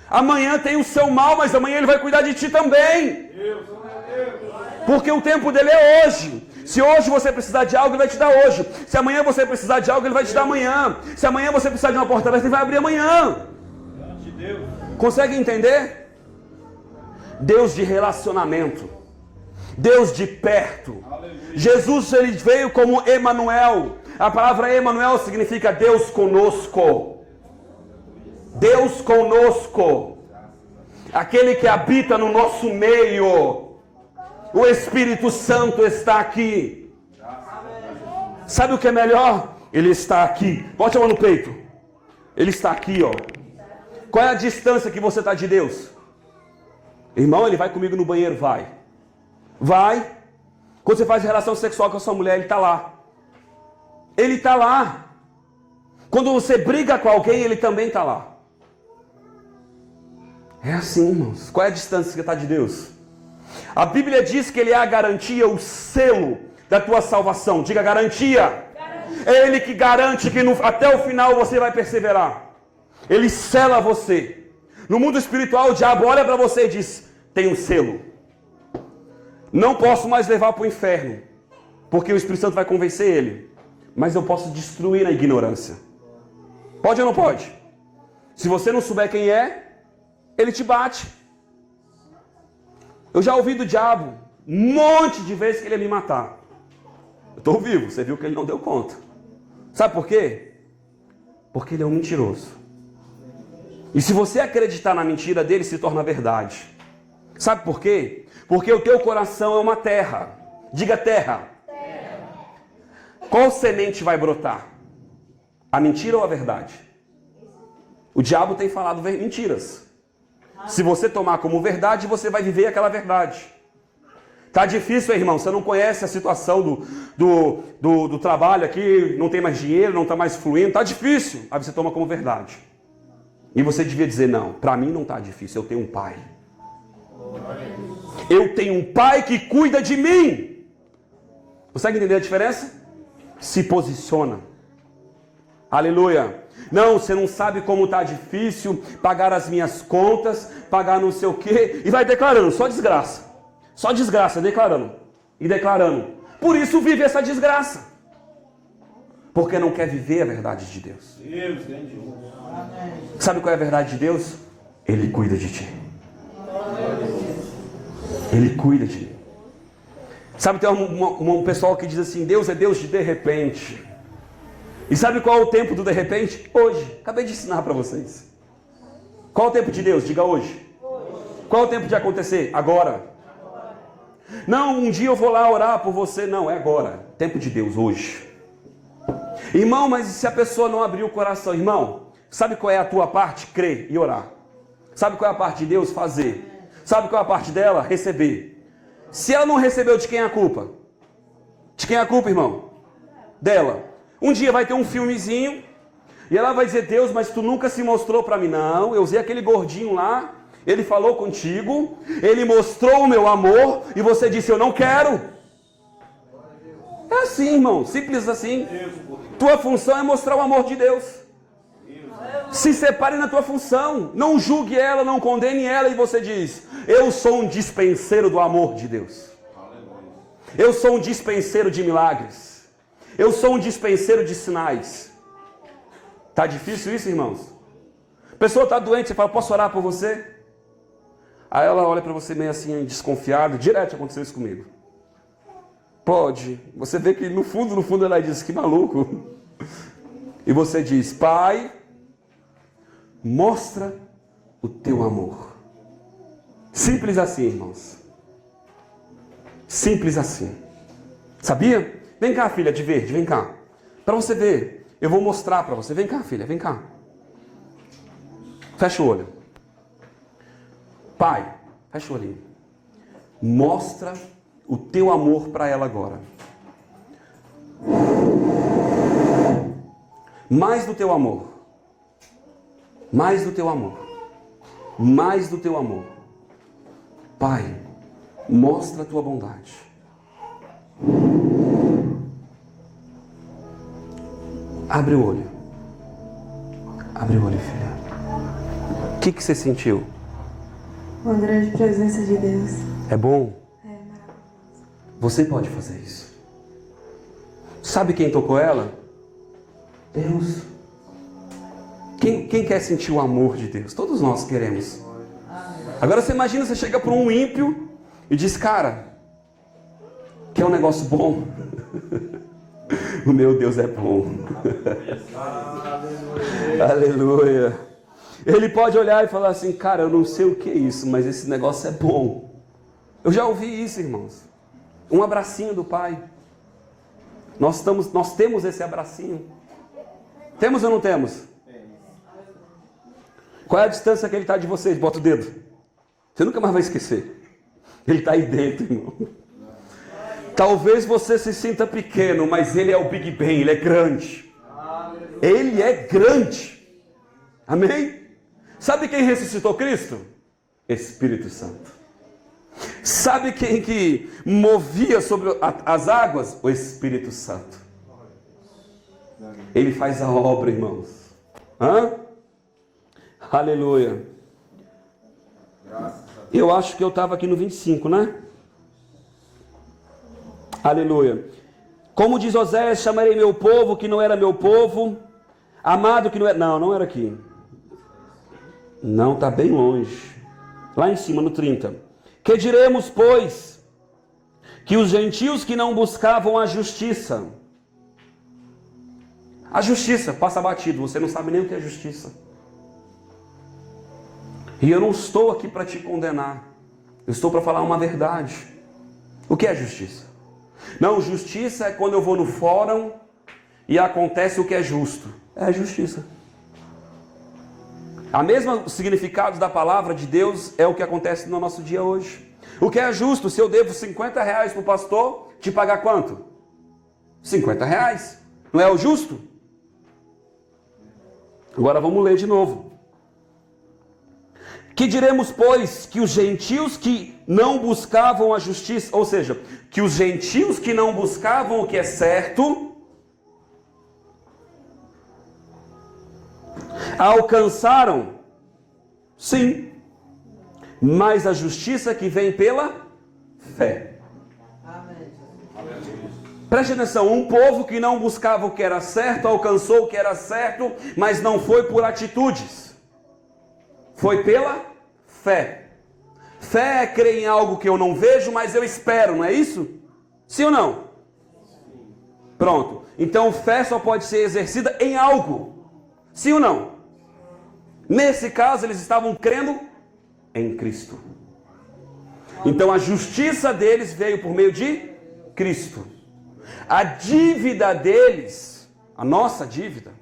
Amanhã tem o seu mal, mas amanhã Ele vai cuidar de ti também. Porque o tempo dele é hoje. Se hoje você precisar de algo, Ele vai te dar hoje. Se amanhã você precisar de algo, Ele vai te dar amanhã. Se amanhã você precisar de uma porta aberta, Ele vai abrir amanhã. Consegue entender? Deus de relacionamento. Deus de perto. Jesus, Ele veio como Emanuel. A palavra Emanuel significa Deus conosco. Deus conosco. Aquele que habita no nosso meio. O Espírito Santo está aqui. Sabe o que é melhor? Ele está aqui. Bote a mão no peito. Ele está aqui, ó. Qual é a distância que você está de Deus? Irmão, Ele vai comigo no banheiro, vai. Vai. Quando você faz relação sexual com a sua mulher, Ele está lá. Ele está lá. Quando você briga com alguém, Ele também está lá. É assim, irmãos. Qual é a distância que você está de Deus? A Bíblia diz que Ele é a garantia, o selo da tua salvação. Diga garantia. É Ele que garante que até o final você vai perseverar. Ele sela você. No mundo espiritual, o diabo olha para você e diz: tem um selo. Não posso mais levar para o inferno, porque o Espírito Santo vai convencer ele. Mas eu posso destruir a ignorância. Pode ou não pode? Se você não souber quem é, ele te bate. Eu já ouvi do diabo um monte de vezes que ele ia me matar. Eu estou vivo, você viu que ele não deu conta. Sabe por quê? Porque ele é um mentiroso. E se você acreditar na mentira dele, se torna verdade. Sabe por quê? Porque o teu coração é uma terra. Diga terra. Qual semente vai brotar? A mentira ou a verdade? O diabo tem falado mentiras. Se você tomar como verdade, você vai viver aquela verdade. Tá difícil, irmão. Você não conhece a situação do trabalho aqui, não tem mais dinheiro, não está mais fluindo. Tá difícil. Aí você toma como verdade. E você devia dizer: não, para mim não tá difícil, eu tenho um pai. Eu tenho um pai que cuida de mim. Consegue entender a diferença? Se posiciona. Aleluia. Não, você não sabe como está difícil pagar as minhas contas, pagar não sei o quê, e vai declarando, só desgraça, declarando e declarando. Por isso vive essa desgraça, porque não quer viver a verdade de Deus. Sabe qual é a verdade de Deus? Ele cuida de ti. Ele cuida de ti. Sabe, tem um pessoal que diz assim: Deus é Deus de repente. E sabe qual é o tempo do de repente? Hoje. Acabei de ensinar para vocês. Qual é o tempo de Deus? Diga hoje. Qual é o tempo de acontecer? Agora. Não, um dia eu vou lá orar por você. Não, é agora. Tempo de Deus, hoje. Irmão, mas se a pessoa não abrir o coração? Irmão, sabe qual é a tua parte? Crer e orar. Sabe qual é a parte de Deus? Fazer. Sabe qual é a parte dela? Receber. Se ela não recebeu, de quem é a culpa? De quem é a culpa, irmão? Dela. Um dia vai ter um filmezinho e ela vai dizer: Deus, mas tu nunca se mostrou para mim. Não, eu usei aquele gordinho lá, ele falou contigo, ele mostrou o meu amor e você disse: eu não quero. É assim, irmão, simples assim. Tua função é mostrar o amor de Deus. Se separe na tua função, não julgue ela, não condene ela, e você diz: eu sou um dispenseiro do amor de Deus. Eu sou um dispenseiro de milagres. Eu sou um dispenseiro de sinais. Tá difícil isso, irmãos? A pessoa está doente, você fala: posso orar por você? Aí ela olha para você meio assim, desconfiado. Direto aconteceu isso comigo. Pode. Você vê que no fundo ela diz: que maluco. E você diz: Pai, mostra o teu amor. Simples assim, irmãos. Simples assim. Sabia? Vem cá, filha de verde, vem cá. Para você ver. Eu vou mostrar para você. Vem cá, filha, vem cá. Fecha o olho. Pai, fecha o olhinho. Mostra o teu amor para ela agora. Mais do teu amor. Mais do teu amor. Mais do teu amor. Pai, mostra a tua bondade. Abre o olho. Abre o olho, filha. O que você sentiu? Uma grande presença de Deus. É bom? É maravilhoso. Você pode fazer isso. Sabe quem tocou ela? Deus. Quem quer sentir o amor de Deus? Todos nós queremos. Agora você imagina, você chega para um ímpio e diz, cara, quer um negócio bom? O meu Deus é bom. Aleluia. Ele pode olhar e falar assim, cara, eu não sei o que é isso, mas esse negócio é bom. Eu já ouvi isso, irmãos. Um abracinho do Pai. Nós temos esse abracinho. Temos ou não temos? Qual é a distância que ele está de vocês? Bota o dedo. Você nunca mais vai esquecer. Ele está aí dentro, irmão. Talvez você se sinta pequeno, mas ele é o Big Bang, ele é grande. Ele é grande. Amém? Sabe quem ressuscitou Cristo? Espírito Santo. Sabe quem que movia sobre as águas? O Espírito Santo. Ele faz a obra, irmãos. Hã? Aleluia. Eu acho que eu estava aqui no 25, né? Aleluia. Como diz Oséias, chamarei meu povo que não era meu povo, amado que não era... Não era aqui. Não, está bem longe. Lá em cima, no 30. Que diremos, pois, que os gentios que não buscavam a justiça... A justiça passa batido, você não sabe nem o que é justiça. E eu não estou aqui para te condenar. Eu estou para falar uma verdade. O que é justiça? Não, justiça é quando eu vou no fórum e acontece o que é justo. É justiça. A mesma significado da palavra de Deus é o que acontece no nosso dia hoje. O que é justo? Se eu devo R$50 para o pastor, te pagar quanto? R$50. Não é o justo? Agora vamos ler de novo. Que diremos, pois, que os gentios que não buscavam a justiça, ou seja, que os gentios que não buscavam o que é certo, alcançaram, sim, mas a justiça que vem pela fé. Preste atenção, um povo que não buscava o que era certo, alcançou o que era certo, mas não foi por atitudes. Foi pela fé. Fé é crer em algo que eu não vejo, mas eu espero, não é isso? Sim ou não? Pronto. Então fé só pode ser exercida em algo. Sim ou não? Nesse caso eles estavam crendo em Cristo. Então a justiça deles veio por meio de Cristo. A dívida deles, a nossa dívida,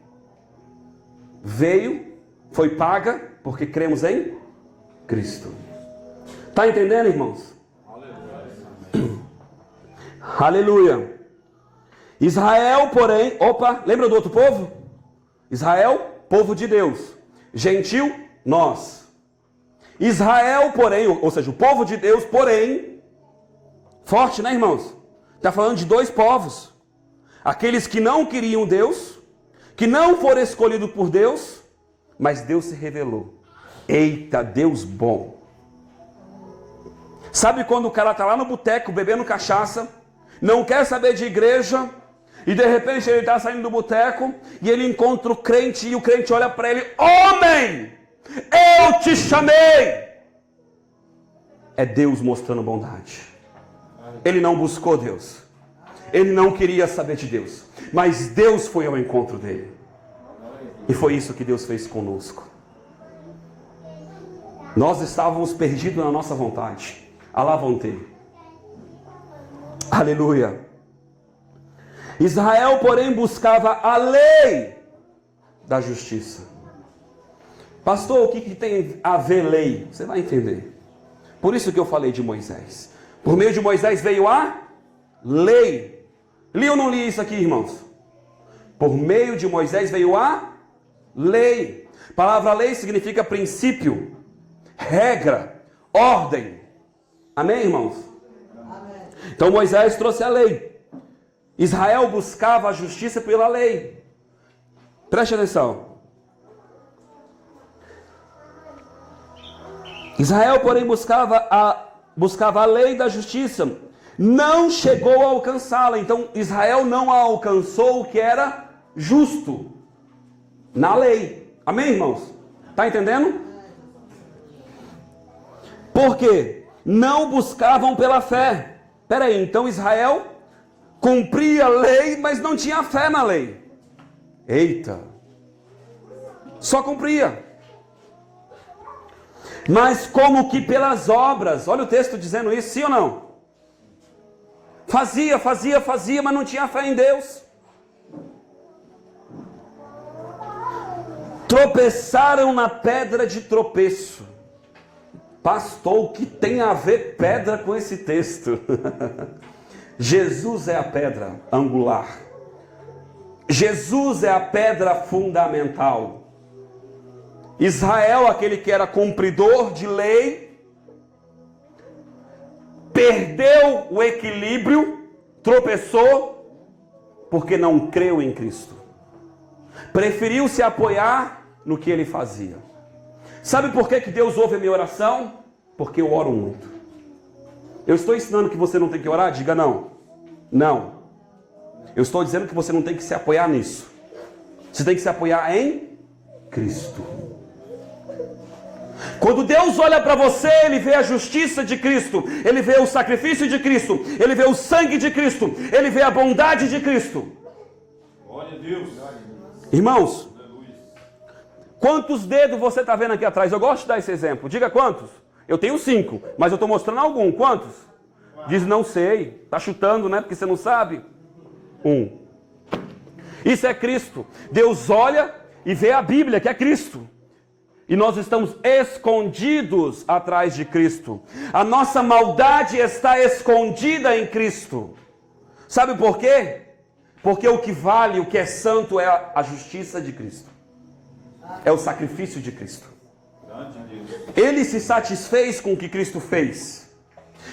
foi paga porque cremos em Cristo. Está entendendo, irmãos? Aleluia. Israel, porém, lembra do outro povo? Israel, povo de Deus. Gentil, nós. Israel, porém, ou seja, o povo de Deus, porém, forte, né, irmãos? Está falando de dois povos. Aqueles que não queriam Deus, que não foram escolhidos por Deus, mas Deus se revelou. Eita, Deus bom. Sabe quando o cara está lá no boteco bebendo cachaça, não quer saber de igreja, e de repente ele está saindo do boteco, e ele encontra o crente, e o crente olha para ele: homem, eu te chamei. É Deus mostrando bondade. Ele não buscou Deus, ele não queria saber de Deus, mas Deus foi ao encontro dele. E foi isso que Deus fez conosco. Nós estávamos perdidos na nossa vontade. Alá vontade. Aleluia. Israel, porém, buscava a lei da justiça. Pastor, o que tem a ver lei? Você vai entender. Por isso que eu falei de Moisés. Por meio de Moisés veio a lei. Li ou não li isso aqui, irmãos? Por meio de Moisés veio a lei. A palavra lei significa princípio, regra, ordem. Amém, irmãos? Amém. Então Moisés trouxe a lei. Israel buscava a justiça pela lei. Preste atenção. Israel, porém, buscava a lei da justiça. Não chegou a alcançá-la. Então Israel não alcançou o que era justo na lei. Amém, irmãos? Está entendendo? Por quê? Não buscavam pela fé. Espera aí, então Israel cumpria a lei, mas não tinha fé na lei. Eita! Só cumpria. Mas como que pelas obras, olha o texto dizendo isso, sim ou não? Fazia, mas não tinha fé em Deus. Tropeçaram na pedra de tropeço. Pastor, o que tem a ver pedra com esse texto? Jesus é a pedra angular. Jesus é a pedra fundamental. Israel, aquele que era cumpridor de lei, perdeu o equilíbrio, tropeçou, porque não creu em Cristo. Preferiu se apoiar no que ele fazia. Sabe por que Deus ouve a minha oração? Porque eu oro muito. Eu estou ensinando que você não tem que orar? Diga não. Não. Eu estou dizendo que você não tem que se apoiar nisso. Você tem que se apoiar em Cristo. Quando Deus olha para você, Ele vê a justiça de Cristo, Ele vê o sacrifício de Cristo, Ele vê o sangue de Cristo, Ele vê a bondade de Cristo. Glória a Deus. Irmãos, quantos dedos você está vendo aqui atrás? Eu gosto de dar esse exemplo. Diga quantos. Eu tenho 5, mas eu estou mostrando algum. Quantos? Diz não sei. Está chutando, né? Porque você não sabe. 1. Isso é Cristo. Deus olha e vê a Bíblia, que é Cristo. E nós estamos escondidos atrás de Cristo. A nossa maldade está escondida em Cristo. Sabe por quê? Porque o que vale, o que é santo é a justiça de Cristo. É o sacrifício de Cristo. Ele se satisfez com o que Cristo fez.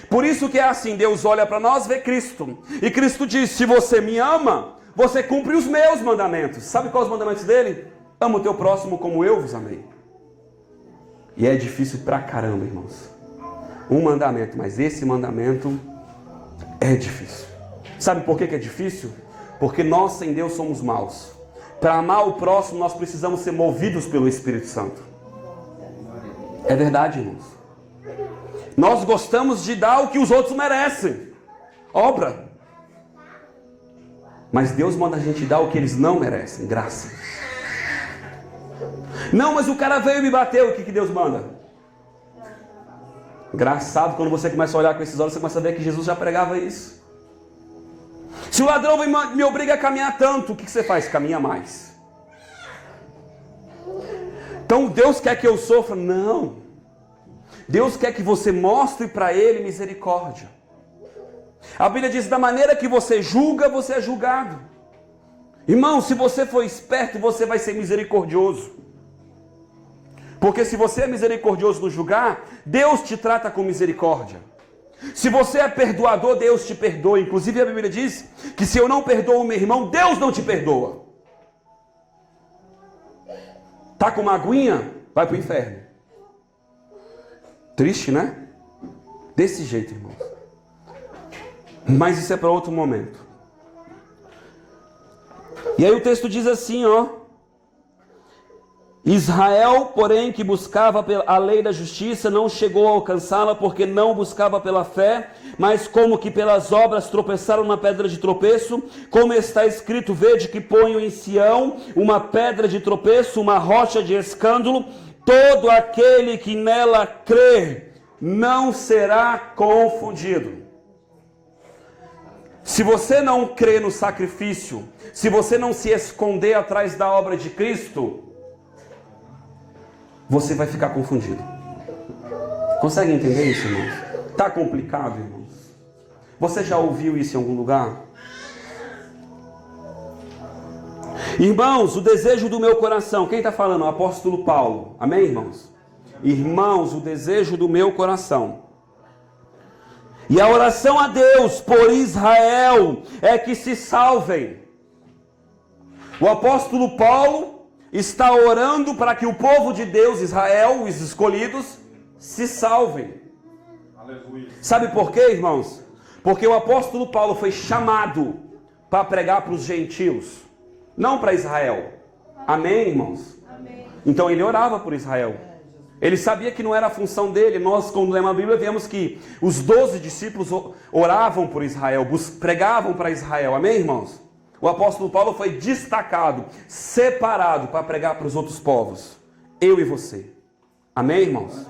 Por isso que é assim, Deus olha para nós, vê Cristo. E Cristo diz, se você me ama, você cumpre os meus mandamentos. Sabe quais os mandamentos dele? Ama o teu próximo como eu vos amei. E é difícil pra caramba, irmãos. Um mandamento, mas esse mandamento é difícil. Sabe por que é difícil? Porque nós sem Deus somos maus. Para amar o próximo, nós precisamos ser movidos pelo Espírito Santo. É verdade, irmãos. Nós gostamos de dar o que os outros merecem. Obra. Mas Deus manda a gente dar o que eles não merecem. Graça. Não, mas o cara veio e me bateu. O que Deus manda? Engraçado, quando você começa a olhar com esses olhos, você começa a ver que Jesus já pregava isso. Se o ladrão me obriga a caminhar tanto, o que você faz? Caminha mais. Então Deus quer que eu sofra? Não. Deus quer que você mostre para Ele misericórdia. A Bíblia diz, da maneira que você julga, você é julgado. Irmão, se você for esperto, você vai ser misericordioso. Porque se você é misericordioso no julgar, Deus te trata com misericórdia. Se você é perdoador, Deus te perdoa. Inclusive a Bíblia diz que se eu não perdoo o meu irmão, Deus não te perdoa. Tá com uma aguinha? Vai para o inferno. Triste, né? Desse jeito, irmãos. Mas isso é para outro momento. E aí o texto diz assim, ó. Israel, porém, que buscava a lei da justiça, não chegou a alcançá-la, porque não buscava pela fé, mas como que pelas obras tropeçaram na pedra de tropeço, como está escrito, vede que ponho em Sião uma pedra de tropeço, uma rocha de escândalo, todo aquele que nela crê não será confundido. Se você não crê no sacrifício, se você não se esconder atrás da obra de Cristo, você vai ficar confundido. Consegue entender isso, irmãos? Está complicado, irmãos? Você já ouviu isso em algum lugar? Irmãos, o desejo do meu coração. Quem está falando? O apóstolo Paulo. Amém, irmãos? Irmãos, o desejo do meu coração. E a oração a Deus por Israel é que se salvem. O apóstolo Paulo está orando para que o povo de Deus, Israel, os escolhidos, se salvem. Aleluia. Sabe por quê, irmãos? Porque o apóstolo Paulo foi chamado para pregar para os gentios, não para Israel. Amém, irmãos? Amém. Então ele orava por Israel. Ele sabia que não era a função dele. Nós, quando lemos a Bíblia, vemos que os 12 discípulos oravam por Israel, pregavam para Israel. Amém, irmãos? O apóstolo Paulo foi destacado, separado para pregar para os outros povos. Eu e você. Amém, irmãos?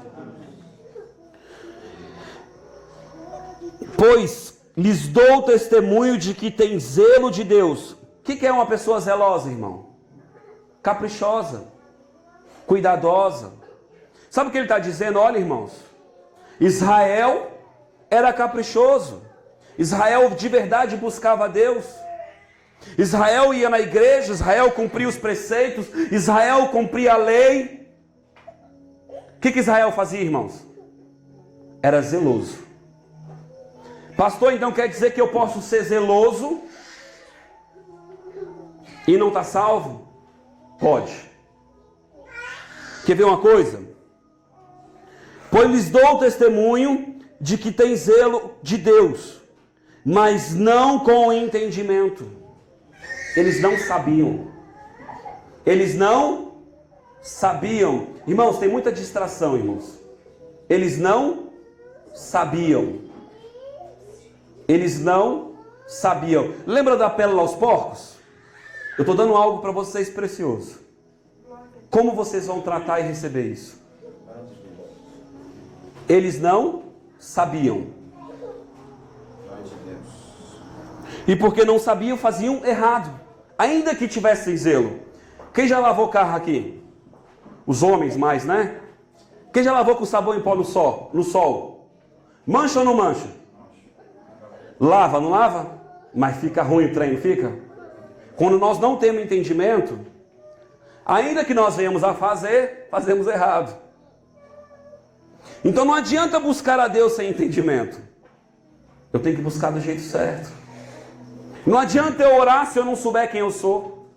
Pois lhes dou testemunho de que tem zelo de Deus. O que é uma pessoa zelosa, irmão? Caprichosa, cuidadosa. Sabe o que ele está dizendo? Olha, irmãos, Israel era caprichoso. Israel de verdade buscava a Deus. Israel ia na igreja, Israel cumpria os preceitos, Israel cumpria a lei. O que Israel fazia, irmãos? Era zeloso. Pastor, então quer dizer que eu posso ser zeloso e não estar salvo? Pode. Quer ver uma coisa? Pois lhes dou testemunho de que tem zelo de Deus, mas não com entendimento. Eles não sabiam. Eles não sabiam. Irmãos, tem muita distração, irmãos. Eles não sabiam. Eles não sabiam. Lembra da pérola aos porcos? Eu estou dando algo para vocês precioso. Como vocês vão tratar e receber isso? Eles não sabiam. E porque não sabiam, faziam errado. Ainda que tivessem zelo. Quem já lavou carro aqui? Os homens mais, né? Quem já lavou com sabão em pó no sol? No sol? Mancha ou não mancha? Lava, não lava? Mas fica ruim o trem, não fica? Quando nós não temos entendimento, ainda que nós venhamos a fazer, fazemos errado. Então não adianta buscar a Deus sem entendimento. Eu tenho que buscar do jeito certo. Não adianta eu orar se eu não souber quem eu sou.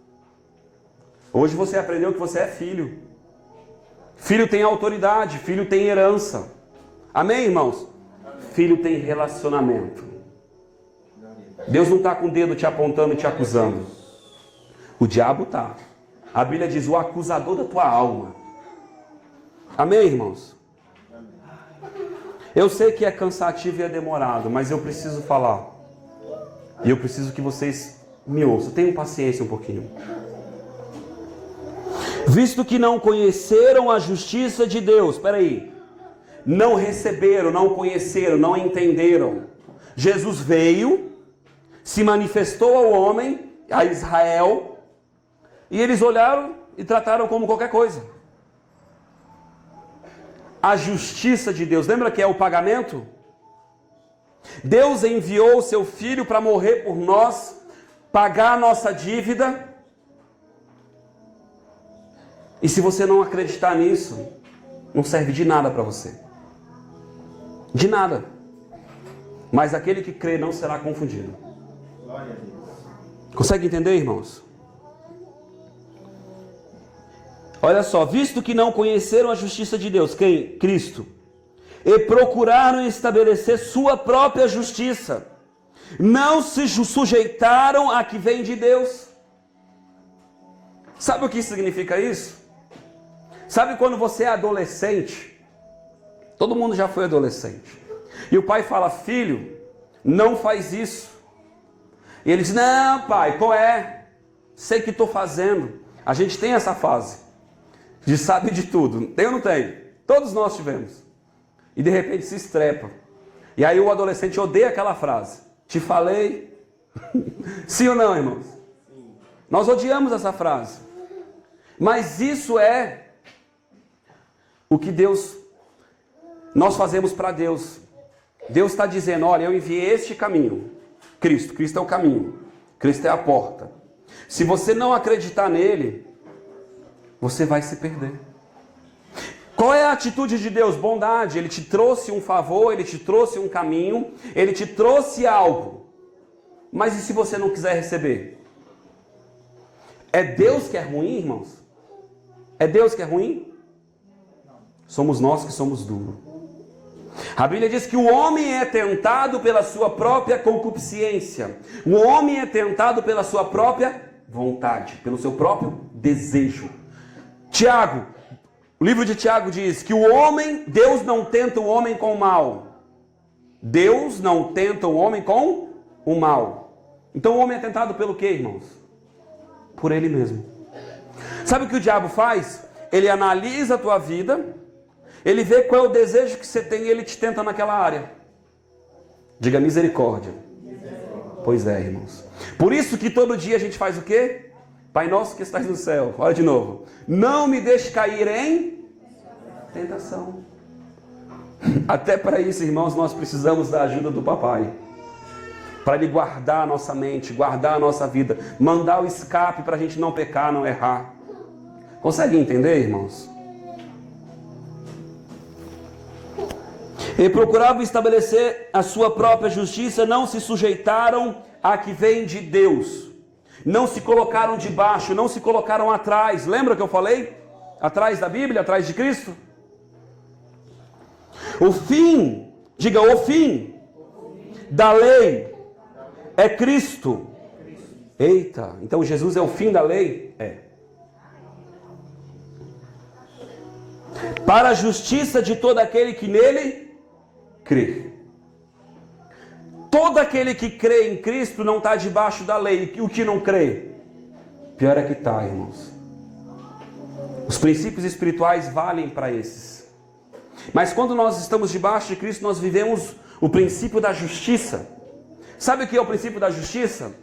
Hoje você aprendeu que você é filho. Filho tem autoridade, filho tem herança. Amém, irmãos? Filho tem relacionamento. Deus não está com o dedo te apontando e te acusando. O diabo está. A Bíblia diz, o acusador da tua alma. Amém, irmãos? Eu sei que é cansativo e é demorado, mas eu preciso falar. E eu preciso que vocês me ouçam. Tenham paciência um pouquinho. Visto que não conheceram a justiça de Deus. Espera aí. Não receberam, não conheceram, não entenderam. Jesus veio, se manifestou ao homem, a Israel, e eles olharam e trataram como qualquer coisa. A justiça de Deus, lembra que é o pagamento? Deus enviou o seu Filho para morrer por nós, pagar a nossa dívida. E se você não acreditar nisso, não serve de nada para você. De nada. Mas aquele que crê não será confundido. Consegue entender, irmãos? Olha só, visto que não conheceram a justiça de Deus, quem? Cristo, e procuraram estabelecer sua própria justiça, não se sujeitaram a que vem de Deus. Sabe o que significa isso? Sabe quando você é adolescente? Todo mundo já foi adolescente. E o pai fala, filho, não faz isso. E ele diz, não pai, qual é? Sei que estou fazendo. A gente tem essa fase. De sabe de tudo. Tem ou não tem? Todos nós tivemos. E de repente se estrepa. E aí o adolescente odeia aquela frase. Te falei, Sim ou não, irmãos? Nós odiamos essa frase. Mas isso é o que nós fazemos para Deus. Deus está dizendo, olha, eu enviei este caminho. Cristo é o caminho. Cristo é a porta. Se você não acreditar nele, você vai se perder. Qual é a atitude de Deus? Bondade. Ele te trouxe um favor, ele te trouxe um caminho, ele te trouxe algo. Mas e se você não quiser receber? É Deus que é ruim, irmãos? É Deus que é ruim? Somos nós que somos duros. A Bíblia diz que o homem é tentado pela sua própria concupiscência. O homem é tentado pela sua própria vontade, pelo seu próprio desejo. Tiago, o livro de Tiago diz que Deus não tenta o homem com o mal. Deus não tenta o homem com o mal. Então o homem é tentado pelo quê, irmãos? Por ele mesmo. Sabe o que o diabo faz? Ele analisa a tua vida, ele vê qual é o desejo que você tem e ele te tenta naquela área. Diga misericórdia. Pois é, irmãos. Por isso que todo dia a gente faz o quê? Pai nosso que estás no céu. Olha de novo. Não me deixe cair em tentação. Até para isso, irmãos, nós precisamos da ajuda do papai. Para ele guardar a nossa mente, guardar a nossa vida. Mandar o escape para a gente não pecar, não errar. Consegue entender, irmãos? Ele procurava estabelecer a sua própria justiça, não se sujeitaram a que vem de Deus. Não se colocaram debaixo, não se colocaram atrás. Lembra que eu falei? Atrás da Bíblia, atrás de Cristo? O fim, diga o fim da lei é Cristo. Eita, então Jesus é o fim da lei? É. Para a justiça de todo aquele que nele crê. Todo aquele que crê em Cristo não está debaixo da lei. E o que não crê? Pior é que está, irmãos. Os princípios espirituais valem para esses. Mas quando nós estamos debaixo de Cristo, nós vivemos o princípio da justiça. Sabe o que é o princípio da justiça?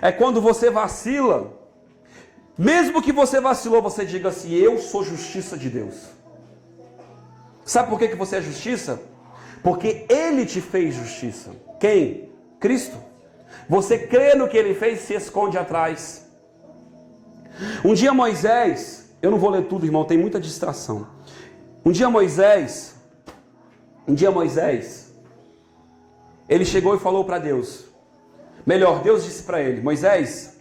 É quando você vacila. Mesmo que você vacilou, você diga assim, eu sou justiça de Deus. Sabe por que você é justiça? Porque Ele te fez justiça. Quem? Cristo. Você crê no que Ele fez e se esconde atrás. Um dia Moisés, eu não vou ler tudo, irmão, tem muita distração. Um dia Moisés, ele chegou e falou para Deus. Melhor, Deus disse para ele, Moisés,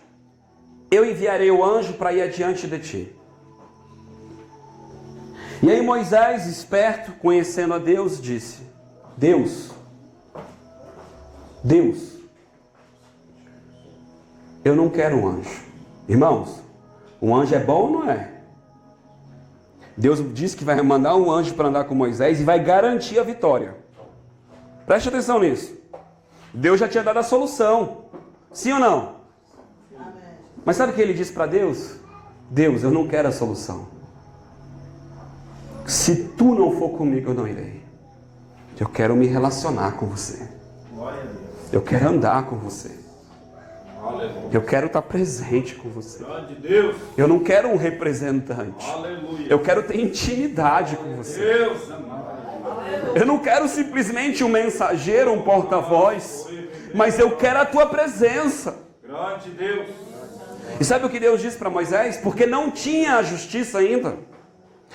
eu enviarei o anjo para ir adiante de ti. E aí Moisés, esperto, conhecendo a Deus, disse, Deus, eu não quero um anjo. Irmãos, um anjo é bom ou não é? Deus disse que vai mandar um anjo para andar com Moisés e vai garantir a vitória. Preste atenção nisso. Deus já tinha dado a solução. Sim ou não? Mas sabe o que ele disse para Deus? Deus, eu não quero a solução. Se tu não for comigo, eu não irei. Eu quero me relacionar com você. Eu quero andar com você. Eu quero estar presente com você. Eu não quero um representante. Eu quero ter intimidade com você. Eu não quero simplesmente um mensageiro, um porta-voz. Mas eu quero a tua presença. E sabe o que Deus disse para Moisés? Porque não tinha a justiça ainda.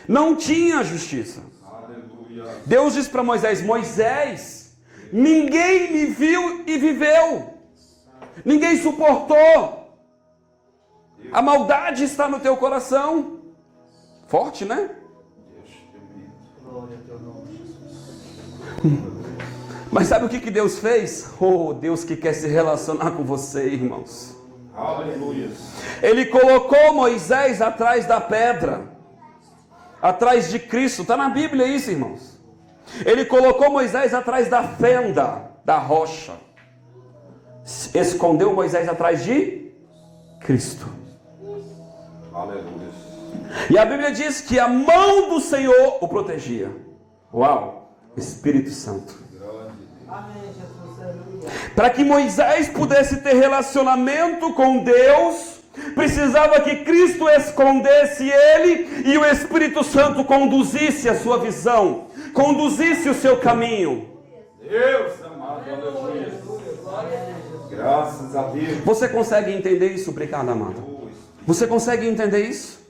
Não tinha justiça. Deus disse para Moisés, Moisés, ninguém me viu e viveu. Ninguém suportou. A maldade está no teu coração. Forte, né? Mas sabe o que Deus fez? Oh, Deus que quer se relacionar com você, irmãos. Aleluia. Ele colocou Moisés atrás da pedra. Atrás de Cristo. Está na Bíblia isso, irmãos. Ele colocou Moisés atrás da fenda, da rocha. Escondeu Moisés atrás de Cristo. Aleluia. E a Bíblia diz que a mão do Senhor o protegia. Uau! Espírito Santo. Para que Moisés pudesse ter relacionamento com Deus, precisava que Cristo escondesse ele e o Espírito Santo conduzisse a sua visão, conduzisse o seu caminho. Deus amado, aleluia. Graças a Deus. Você consegue entender isso? Obrigado, amado. Você consegue entender isso?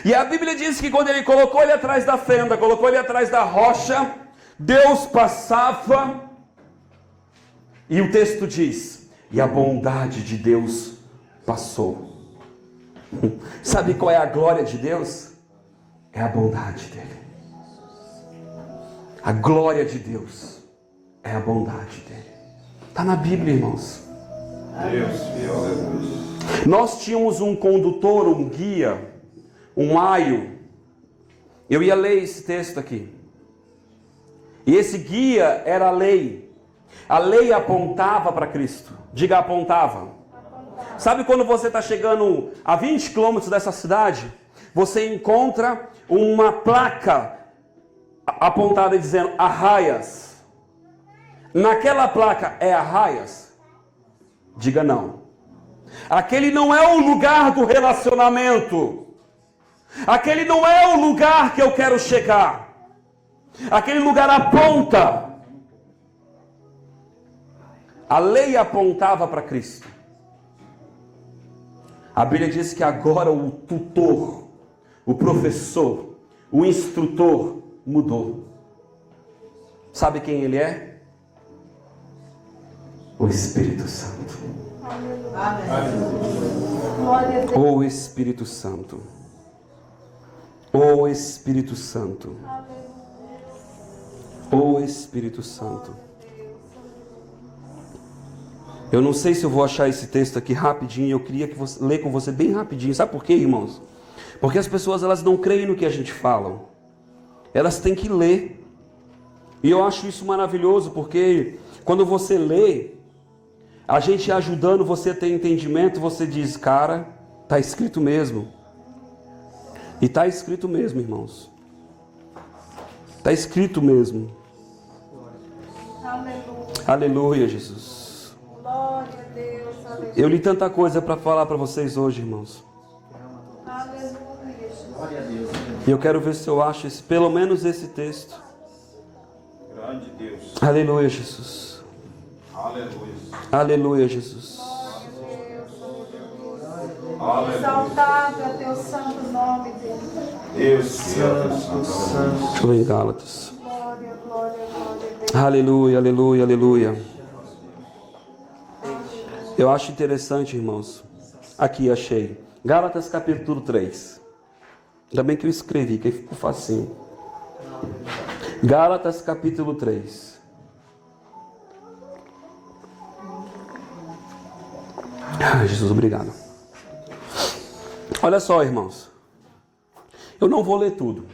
E a Bíblia diz que quando ele colocou ele atrás da fenda, colocou ele atrás da rocha, Deus passava, e o texto diz, e a bondade de Deus passou. Sabe qual é a glória de Deus? É a bondade dele. A glória de Deus é a bondade dele. Está na Bíblia, irmãos. Deus, fiel, aleluia. Nós tínhamos um condutor, um guia, um aio. Eu ia ler esse texto aqui. E esse guia era a lei. A lei apontava para Cristo. Diga, apontava. Sabe quando você está chegando a 20 quilômetros dessa cidade, você encontra uma placa apontada dizendo Arraias. Naquela placa é Arraias? Diga não. Aquele não é o lugar do relacionamento. Aquele não é o lugar que eu quero chegar. Aquele lugar aponta. A lei apontava para Cristo. A Bíblia diz que agora o tutor, o professor, o instrutor mudou. Sabe quem ele é? O Espírito Santo. O Espírito Santo. O Espírito Santo. O Espírito Santo. Eu não sei se eu vou achar esse texto aqui rapidinho. Eu queria que você lê com você bem rapidinho. Sabe por quê, irmãos? Porque as pessoas elas não creem no que a gente fala. Elas têm que ler. E eu acho isso maravilhoso, porque quando você lê, a gente ajudando você a ter entendimento, você diz, cara, está escrito mesmo. E está escrito mesmo, irmãos. Está escrito mesmo. Aleluia. Aleluia, Jesus. Glória a Deus. Aleluia. Eu li tanta coisa para falar para vocês hoje, irmãos. Aleluia. E eu quero ver se eu acho pelo menos esse texto. Grande Deus. Aleluia, Jesus. Aleluia. Aleluia, Jesus. Aleluia. Exaltado é teu santo nome, Deus. Deus, fiel, santo. Estou em Gálatas. Glória, glória, glória a Deus. Aleluia, aleluia, aleluia. Eu acho interessante, irmãos. Aqui, achei. Gálatas capítulo 3. Ainda bem que eu escrevi, que aí ficou facinho. Gálatas capítulo 3. Ah, Jesus, obrigado. Olha só, irmãos. Eu não vou ler tudo.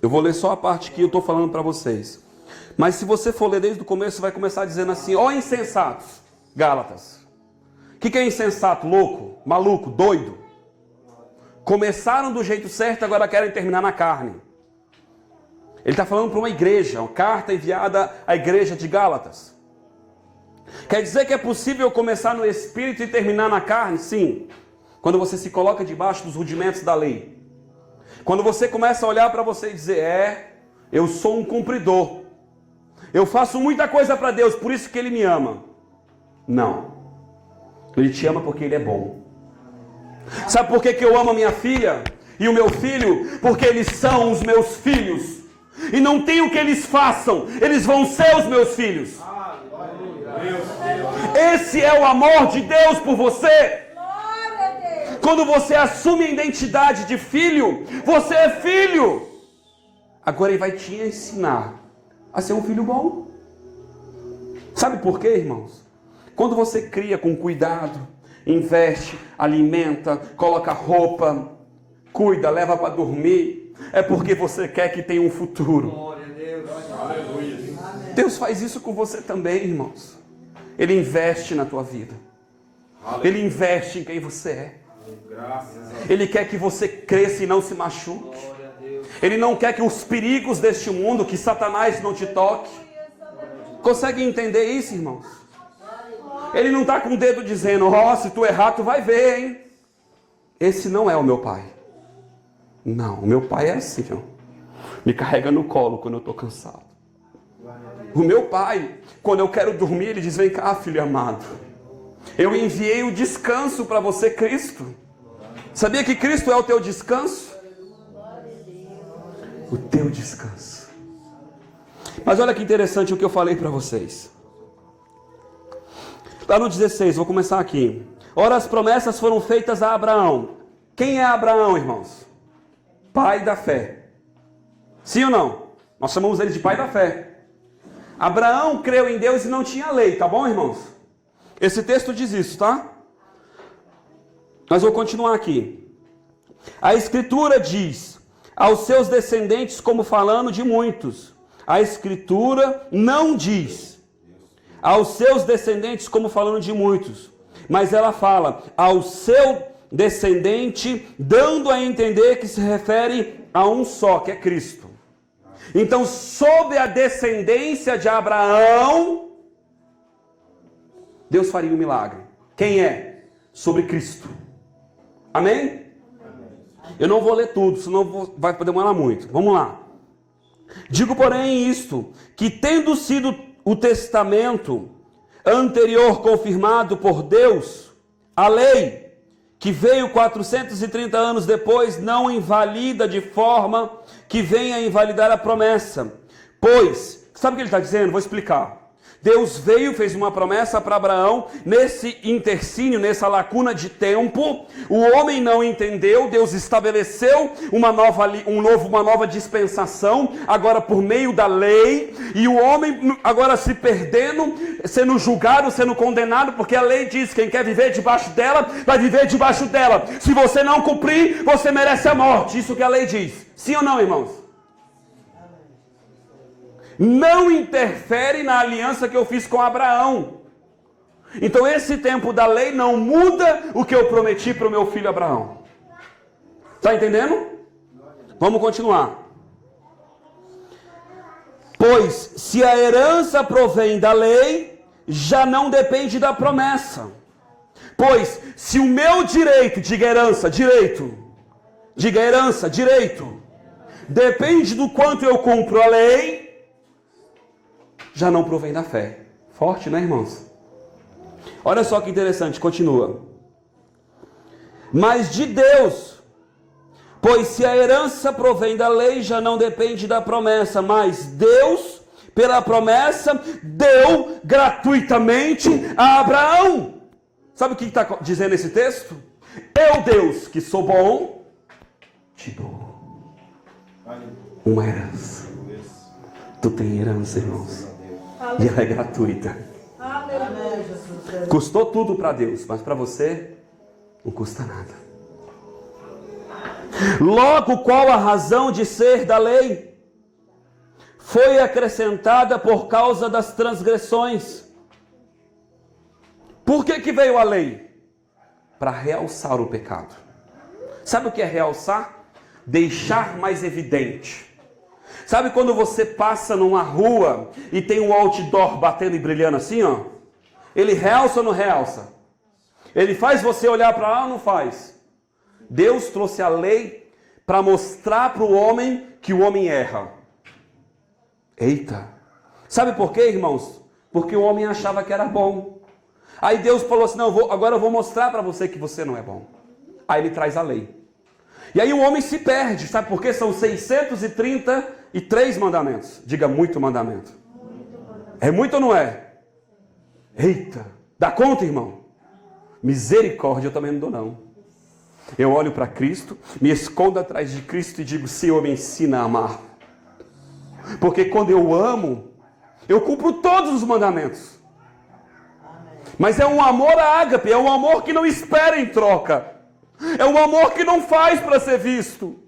Eu vou ler só a parte que eu estou falando para vocês. Mas se você for ler desde o começo, vai começar dizendo assim, ó insensatos, Gálatas. O que é insensato? Louco, maluco, doido. Começaram do jeito certo, agora querem terminar na carne. Ele está falando para uma igreja, uma carta enviada à igreja de Gálatas. Quer dizer que é possível começar no espírito e terminar na carne? Sim. Quando você se coloca debaixo dos rudimentos da lei. Quando você começa a olhar para você e dizer, eu sou um cumpridor. Eu faço muita coisa para Deus, por isso que Ele me ama. Não. Ele te ama porque Ele é bom. Sabe por que eu amo a minha filha e o meu filho? Porque eles são os meus filhos. E não tem o que eles façam, eles vão ser os meus filhos. Esse é o amor de Deus por você. Glória a Deus. Quando você assume a identidade de filho, você é filho. Agora Ele vai te ensinar a ser um filho bom. Sabe por quê, irmãos? Quando você cria com cuidado, investe, alimenta, coloca roupa, cuida, leva para dormir, é porque você quer que tenha um futuro. Glória a Deus. Aleluia. Deus faz isso com você também, irmãos. Ele investe na tua vida. Ele investe em quem você é. Graças a Deus. Ele quer que você cresça e não se machuque. Ele não quer que os perigos deste mundo, que Satanás não te toque. Consegue entender isso, irmãos? Ele não está com o dedo dizendo, ó, se tu errar, tu vai ver, hein? Esse não é o meu pai. Não, o meu pai é assim, ó. Me carrega no colo quando eu estou cansado. O meu pai, quando eu quero dormir, ele diz, vem cá, filho amado. Eu enviei o descanso para você, Cristo. Sabia que Cristo é o teu descanso? O teu descanso. Mas olha que interessante o que eu falei para vocês. Lá no 16, vou começar aqui. Ora, as promessas foram feitas a Abraão. Quem é Abraão, irmãos? Pai da fé. Sim ou não? Nós chamamos ele de pai da fé. Abraão creu em Deus e não tinha lei, tá bom, irmãos? Esse texto diz isso, tá? Mas vou continuar aqui. A Escritura diz, aos seus descendentes como falando de muitos. A Escritura não diz, aos seus descendentes como falando de muitos. Mas ela fala, ao seu descendente, dando a entender que se refere a um só, que é Cristo. Então, sob a descendência de Abraão, Deus faria um milagre. Quem é? Sobre Cristo. Amém? Eu não vou ler tudo, senão vai demorar muito. Vamos lá. Digo, porém, isto, que tendo sido o testamento anterior confirmado por Deus, a lei, que veio 430 anos depois, não invalida de forma que venha invalidar a promessa. Pois, sabe o que ele está dizendo? Vou explicar. Deus veio, fez uma promessa para Abraão, nesse intercínio, nessa lacuna de tempo, o homem não entendeu, Deus estabeleceu uma nova dispensação, agora por meio da lei, e o homem agora se perdendo, sendo julgado, sendo condenado, porque a lei diz, quem quer viver debaixo dela, vai viver debaixo dela. Se você não cumprir, você merece a morte, isso que a lei diz. Sim ou não, irmãos? Não interfere na aliança que eu fiz com Abraão. Então esse tempo da lei não muda o que eu prometi para o meu filho Abraão. Está entendendo? Vamos continuar. Pois se a herança provém da lei, já não depende da promessa. Pois se o meu direito, diga herança, direito, depende do quanto eu cumpro a lei, já não provém da fé. Forte, né, irmãos? Olha só que interessante, continua. Mas de Deus, pois se a herança provém da lei, já não depende da promessa, mas Deus, pela promessa, deu gratuitamente a Abraão. Sabe o que está dizendo esse texto? Eu, Deus, que sou bom, te dou uma herança. Tu tem herança, irmãos. E ela é gratuita. Custou tudo para Deus, mas para você não custa nada. Logo, qual a razão de ser da lei? Foi acrescentada por causa das transgressões. Por que veio a lei? Para realçar o pecado. Sabe o que é realçar? Deixar mais evidente. Sabe quando você passa numa rua e tem um outdoor batendo e brilhando assim, ó? Ele realça ou não realça? Ele faz você olhar para lá ou não faz? Deus trouxe a lei para mostrar para o homem que o homem erra. Eita! Sabe por quê, irmãos? Porque o homem achava que era bom. Aí Deus falou assim, não, agora eu vou mostrar para você que você não é bom. Aí ele traz a lei. E aí o homem se perde, sabe por quê? São 633 mandamentos. Diga muito mandamento. É muito ou não é? Eita, dá conta, irmão? Misericórdia eu também não dou não. Eu olho para Cristo, me escondo atrás de Cristo e digo, Senhor, me ensina a amar. Porque quando eu amo, eu cumpro todos os mandamentos. Mas é um amor ágape, é um amor que não espera em troca. É um amor que não faz para ser visto.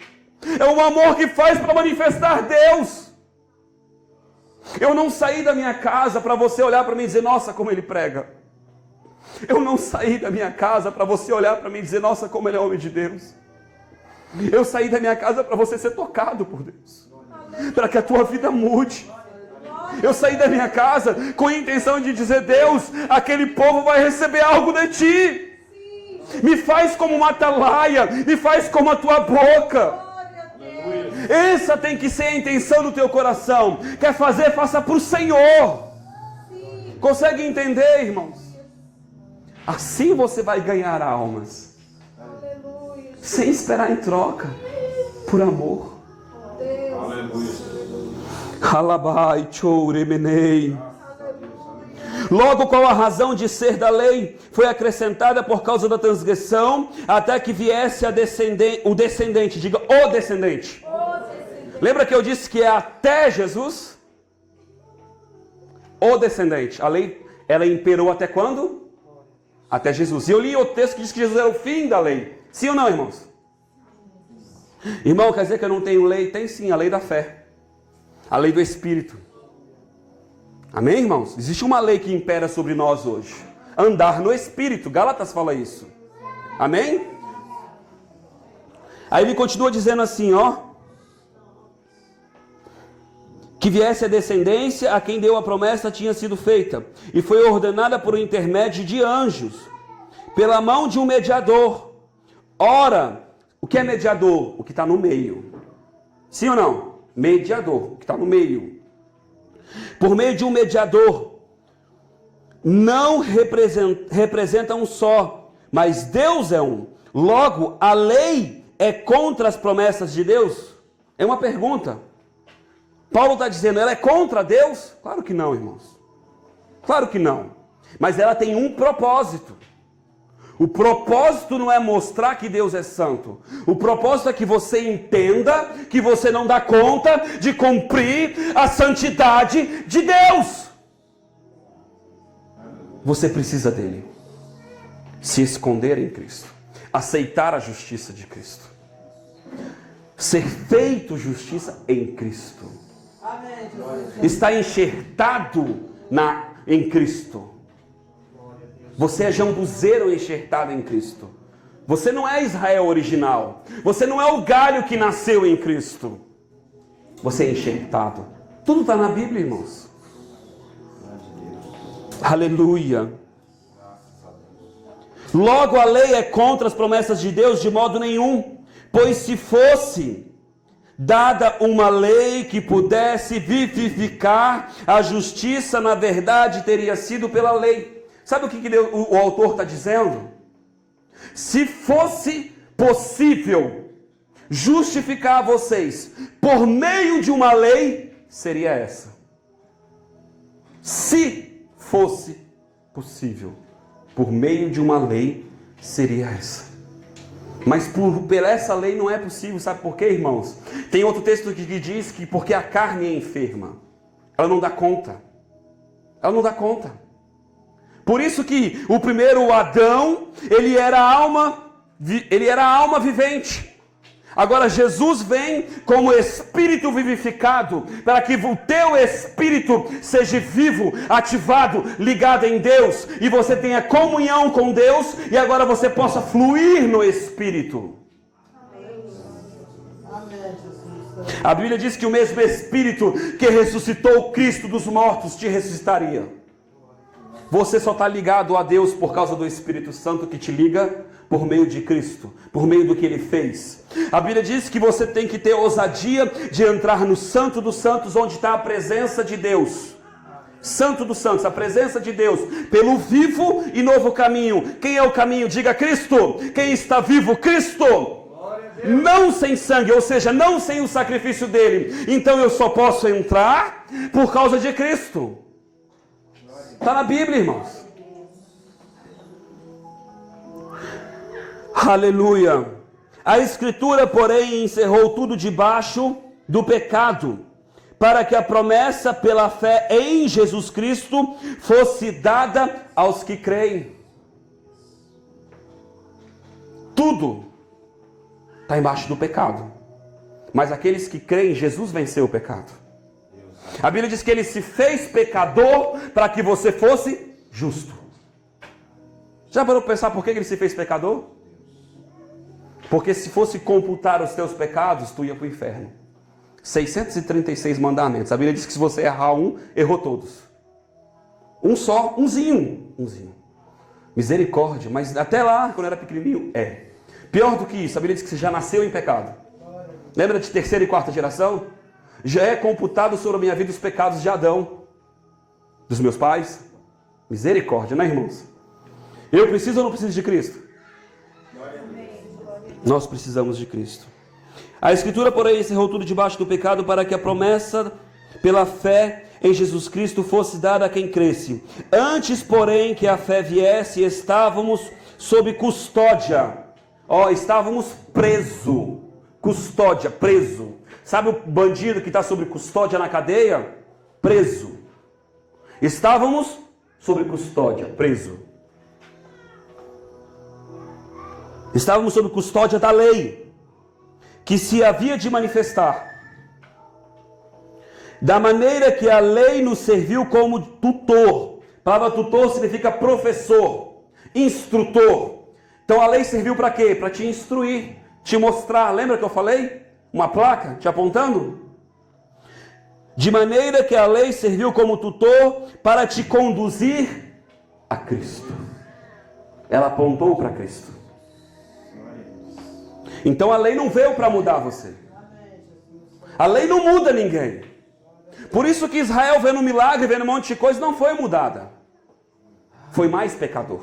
É um amor que faz para manifestar Deus. Eu não saí da minha casa para você olhar para mim e dizer, nossa, como ele prega. Eu não saí da minha casa para você olhar para mim e dizer, nossa, como ele é homem de Deus. Eu saí da minha casa para você ser tocado por Deus. Para que a tua vida mude. Eu saí da minha casa com a intenção de dizer: Deus, aquele povo vai receber algo de ti. Me faz como uma atalaia, me faz como a tua boca. Essa tem que ser a intenção do teu coração. Quer fazer, faça para o Senhor. Consegue entender, irmãos? Assim você vai ganhar almas. Sem esperar em troca. Por amor. Alabai, chouremenei. Logo, qual a razão de ser da lei? Foi acrescentada por causa da transgressão, até que viesse o descendente. Diga, o descendente. Lembra que eu disse que é até Jesus? O descendente. A lei, ela imperou até quando? Até Jesus. E eu li o texto que diz que Jesus era o fim da lei. Sim ou não, irmãos? Irmão, quer dizer que eu não tenho lei? Tem sim, a lei da fé. A lei do Espírito. Amém, irmãos? Existe uma lei que impera sobre nós hoje. Andar no Espírito. Gálatas fala isso. Amém? Aí ele continua dizendo assim, ó. Que viesse a descendência a quem deu a promessa tinha sido feita. E foi ordenada por intermédio de anjos. Pela mão de um mediador. Ora, o que é mediador? O que está no meio. Sim ou não? Mediador, o que está no meio. Por meio de um mediador, não representa um só, mas Deus é um. Logo, a lei é contra as promessas de Deus? É uma pergunta. Paulo está dizendo, ela é contra Deus? Claro que não, irmãos. Claro que não. Mas ela tem um propósito. O propósito não é mostrar que Deus é santo. O propósito é que você entenda que você não dá conta de cumprir a santidade de Deus. Você precisa dele. Se esconder em Cristo. Aceitar a justiça de Cristo. Ser feito justiça em Cristo. Está enxertado em Cristo. Você é jambuzeiro enxertado em Cristo. Você não é Israel original. Você não é o galho que nasceu em Cristo. Você é enxertado. Tudo está na Bíblia, irmãos. Aleluia. Logo, a lei é contra as promessas de Deus de modo nenhum. Pois se fosse dada uma lei que pudesse vivificar a justiça, na verdade teria sido pela lei. Sabe o que o autor está dizendo? Se fosse possível justificar vocês por meio de uma lei, seria essa. Se fosse possível por meio de uma lei, seria essa. Mas por essa lei não é possível, sabe por quê, irmãos? Tem outro texto que diz que porque a carne é enferma, ela não dá conta. Ela não dá conta. Por isso que o primeiro Adão, ele era a alma vivente. Agora Jesus vem como espírito vivificado, para que o teu espírito seja vivo, ativado, ligado em Deus, e você tenha comunhão com Deus, e agora você possa fluir no espírito. A Bíblia diz que o mesmo espírito que ressuscitou Cristo dos mortos te ressuscitaria. Você só está ligado a Deus por causa do Espírito Santo que te liga por meio de Cristo, por meio do que Ele fez. A Bíblia diz que você tem que ter ousadia de entrar no Santo dos Santos, onde está a presença de Deus. Santo dos Santos, a presença de Deus, pelo vivo e novo caminho. Quem é o caminho? Diga Cristo. Quem está vivo? Cristo. Não sem sangue, ou seja, não sem o sacrifício dele. Então eu só posso entrar por causa de Cristo. Está na Bíblia, irmãos. Aleluia. A Escritura, porém, encerrou tudo debaixo do pecado, para que a promessa pela fé em Jesus Cristo fosse dada aos que creem. Tudo está embaixo do pecado. Mas aqueles que creem, Jesus venceu o pecado. A Bíblia diz que Ele se fez pecador para que você fosse justo. Já parou para pensar por que Ele se fez pecador? Porque se fosse computar os teus pecados, tu ia para o inferno. 636 mandamentos. A Bíblia diz que se você errar um, errou todos. Um só, umzinho. Misericórdia, mas até lá, quando era pequenininho, Pior do que isso, a Bíblia diz que você já nasceu em pecado. Lembra de terceira e quarta geração? Já é computado sobre a minha vida os pecados de Adão, dos meus pais. Misericórdia, né, irmãos? Eu preciso ou não preciso de Cristo? Nós precisamos de Cristo. A Escritura, porém, encerrou tudo debaixo do pecado para que a promessa pela fé em Jesus Cristo fosse dada a quem cresce. Antes, porém, que a fé viesse, estávamos sob custódia. Estávamos preso. Custódia, preso. Sabe o bandido que está sob custódia na cadeia? Preso. Estávamos sob custódia, preso. Estávamos sob custódia da lei, que se havia de manifestar. Da maneira que a lei nos serviu como tutor. A palavra tutor significa professor, instrutor. Então a lei serviu para quê? Para te instruir, te mostrar. Lembra que eu falei? Uma placa te apontando? De maneira que a lei serviu como tutor para te conduzir a Cristo. Ela apontou para Cristo. Então a lei não veio para mudar você. A lei não muda ninguém. Por isso que Israel, vendo um milagre, vendo um monte de coisa, não foi mudada. Foi mais pecador.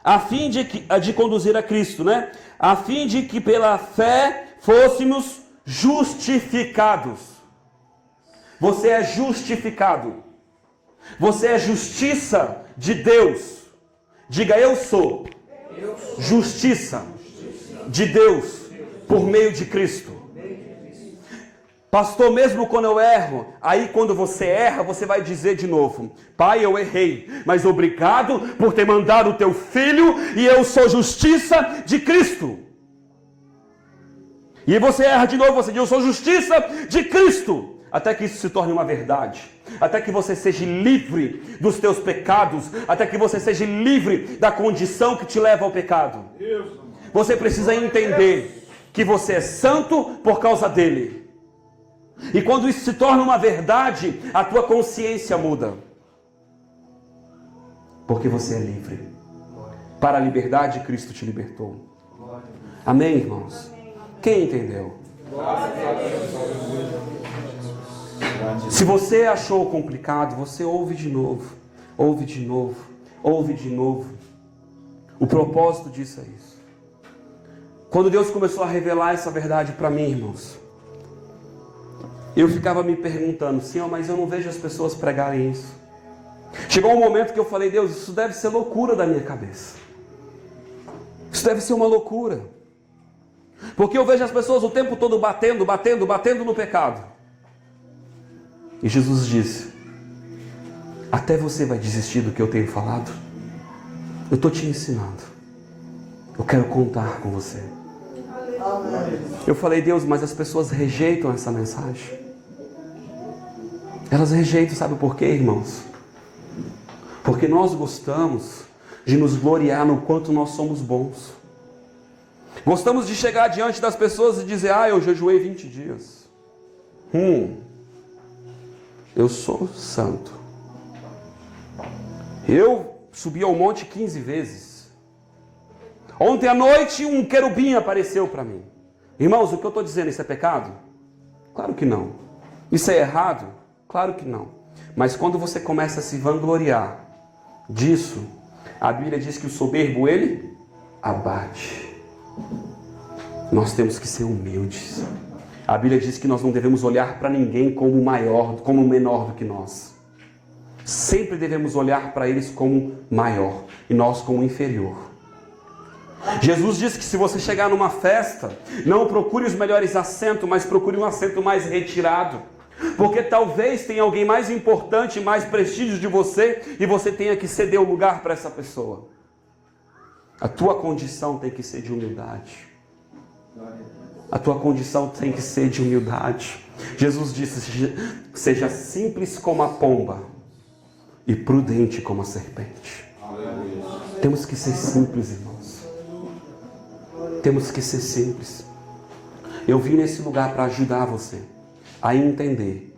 A fim de conduzir a Cristo, né? A fim de que pela fé fôssemos justificados. Você é justificado. Você é justiça de Deus. Diga, eu sou justiça de Deus por meio de Cristo. Pastor, mesmo quando eu erro, aí quando você erra, você vai dizer de novo: Pai, eu errei, mas obrigado por ter mandado o teu filho e eu sou justiça de Cristo. E você erra de novo, você diz: eu sou justiça de Cristo. Até que isso se torne uma verdade. Até que você seja livre dos teus pecados. Até que você seja livre da condição que te leva ao pecado. Você precisa entender que você é santo por causa dele. E quando isso se torna uma verdade, a tua consciência muda. Porque você é livre. Para a liberdade, Cristo te libertou. Amém, irmãos? Quem entendeu? Se você achou complicado, você ouve de novo. Ouve de novo. Ouve de novo. O propósito disso é isso. Quando Deus começou a revelar essa verdade para mim, irmãos, eu ficava me perguntando: Senhor, mas eu não vejo as pessoas pregarem isso. Chegou um momento que eu falei: Deus, isso deve ser loucura da minha cabeça. Isso deve ser uma loucura. Porque eu vejo as pessoas o tempo todo batendo no pecado. E Jesus disse: até você vai desistir do que eu tenho falado? Eu estou te ensinando. Eu quero contar com você. Eu falei: Deus, mas as pessoas rejeitam essa mensagem. Elas rejeitam, sabe por quê, irmãos? Porque nós gostamos de nos gloriar no quanto nós somos bons. Gostamos de chegar diante das pessoas e dizer: eu jejuei 20 dias. Eu sou santo. Eu subi ao monte 15 vezes. Ontem à noite um querubim apareceu para mim. Irmãos, o que eu estou dizendo, isso é pecado? Claro que não. Isso é errado? Claro que não. Mas quando você começa a se vangloriar disso, a Bíblia diz que o soberbo, ele abate. Nós temos que ser humildes. A Bíblia diz que nós não devemos olhar para ninguém como maior, como menor do que nós. Sempre devemos olhar para eles como maior e nós como inferior. Jesus disse que se você chegar numa festa, não procure os melhores assentos, mas procure um assento mais retirado. Porque talvez tenha alguém mais importante, mais prestígio de você, e você tenha que ceder o lugar para essa pessoa. A tua condição tem que ser de humildade. A tua condição tem que ser de humildade. Jesus disse: seja simples como a pomba e prudente como a serpente. Temos que ser simples, irmãos. Temos que ser simples. Eu vim nesse lugar para ajudar você a entender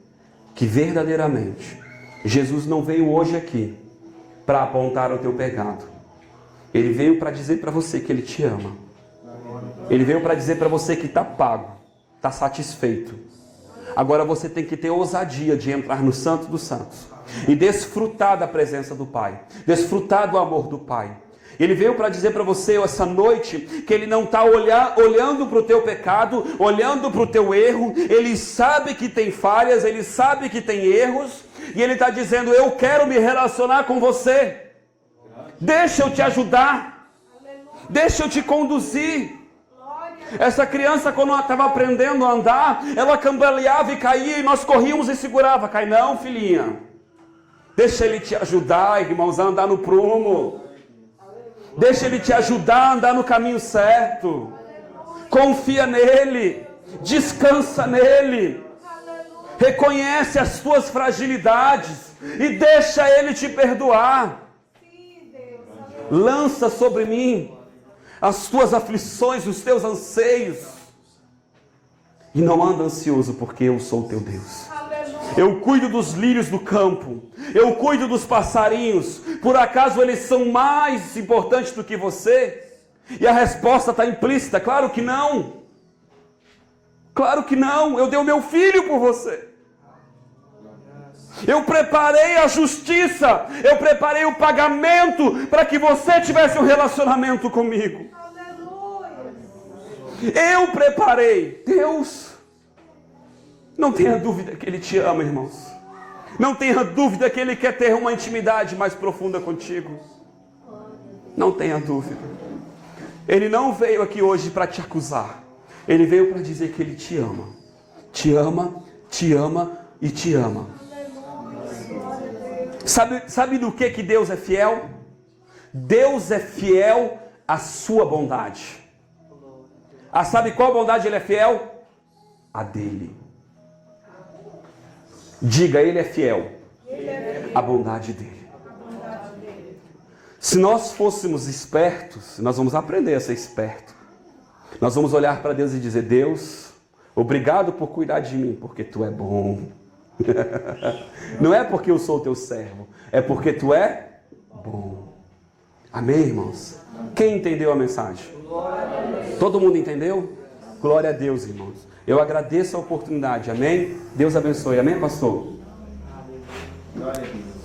que verdadeiramente Jesus não veio hoje aqui para apontar o teu pecado. Ele veio para dizer para você que Ele te ama. Ele veio para dizer para você que está pago, está satisfeito. Agora você tem que ter ousadia de entrar no Santo dos Santos e desfrutar da presença do Pai, desfrutar do amor do Pai. Ele veio para dizer para você essa noite que Ele não está olhando para o teu pecado, olhando para o teu erro. Ele sabe que tem falhas, Ele sabe que tem erros, e Ele está dizendo: eu quero me relacionar com você. Deixa eu te ajudar, deixa eu te conduzir. Essa criança, quando ela estava aprendendo a andar, ela cambaleava e caía, e nós corríamos e segurava. Cai não, filhinha. Deixa Ele te ajudar, irmãos, a andar no prumo. Deixa Ele te ajudar a andar no caminho certo. Confia nele, descansa nele, reconhece as tuas fragilidades e deixa Ele te perdoar. Lança sobre mim as tuas aflições, os teus anseios, e não anda ansioso, porque eu sou o teu Deus. Eu cuido dos lírios do campo, eu cuido dos passarinhos. Por acaso eles são mais importantes do que você? E a resposta está implícita: claro que não. Claro que não. Eu dei o meu filho por você. Eu preparei a justiça, eu preparei o pagamento para que você tivesse um relacionamento comigo. Eu preparei. Deus, não tenha dúvida que Ele te ama, irmãos. Não tenha dúvida que Ele quer ter uma intimidade mais profunda contigo. Não tenha dúvida. Ele não veio aqui hoje para te acusar. Ele veio para dizer que Ele te ama. Te ama, te ama e te ama. Sabe no que Deus é fiel? Deus é fiel à sua bondade. Sabe qual bondade Ele é fiel? A dele. Diga: Ele é fiel à bondade dele. Se nós fôssemos espertos, nós vamos aprender a ser esperto. Nós vamos olhar para Deus e dizer: Deus, obrigado por cuidar de mim, porque Tu é bom. Não é porque eu sou teu servo, é porque Tu é bom. Amém, irmãos? Quem entendeu a mensagem? Todo mundo entendeu? Glória a Deus, irmãos. Eu agradeço a oportunidade. Amém? Deus abençoe. Amém, pastor? Glória a Deus.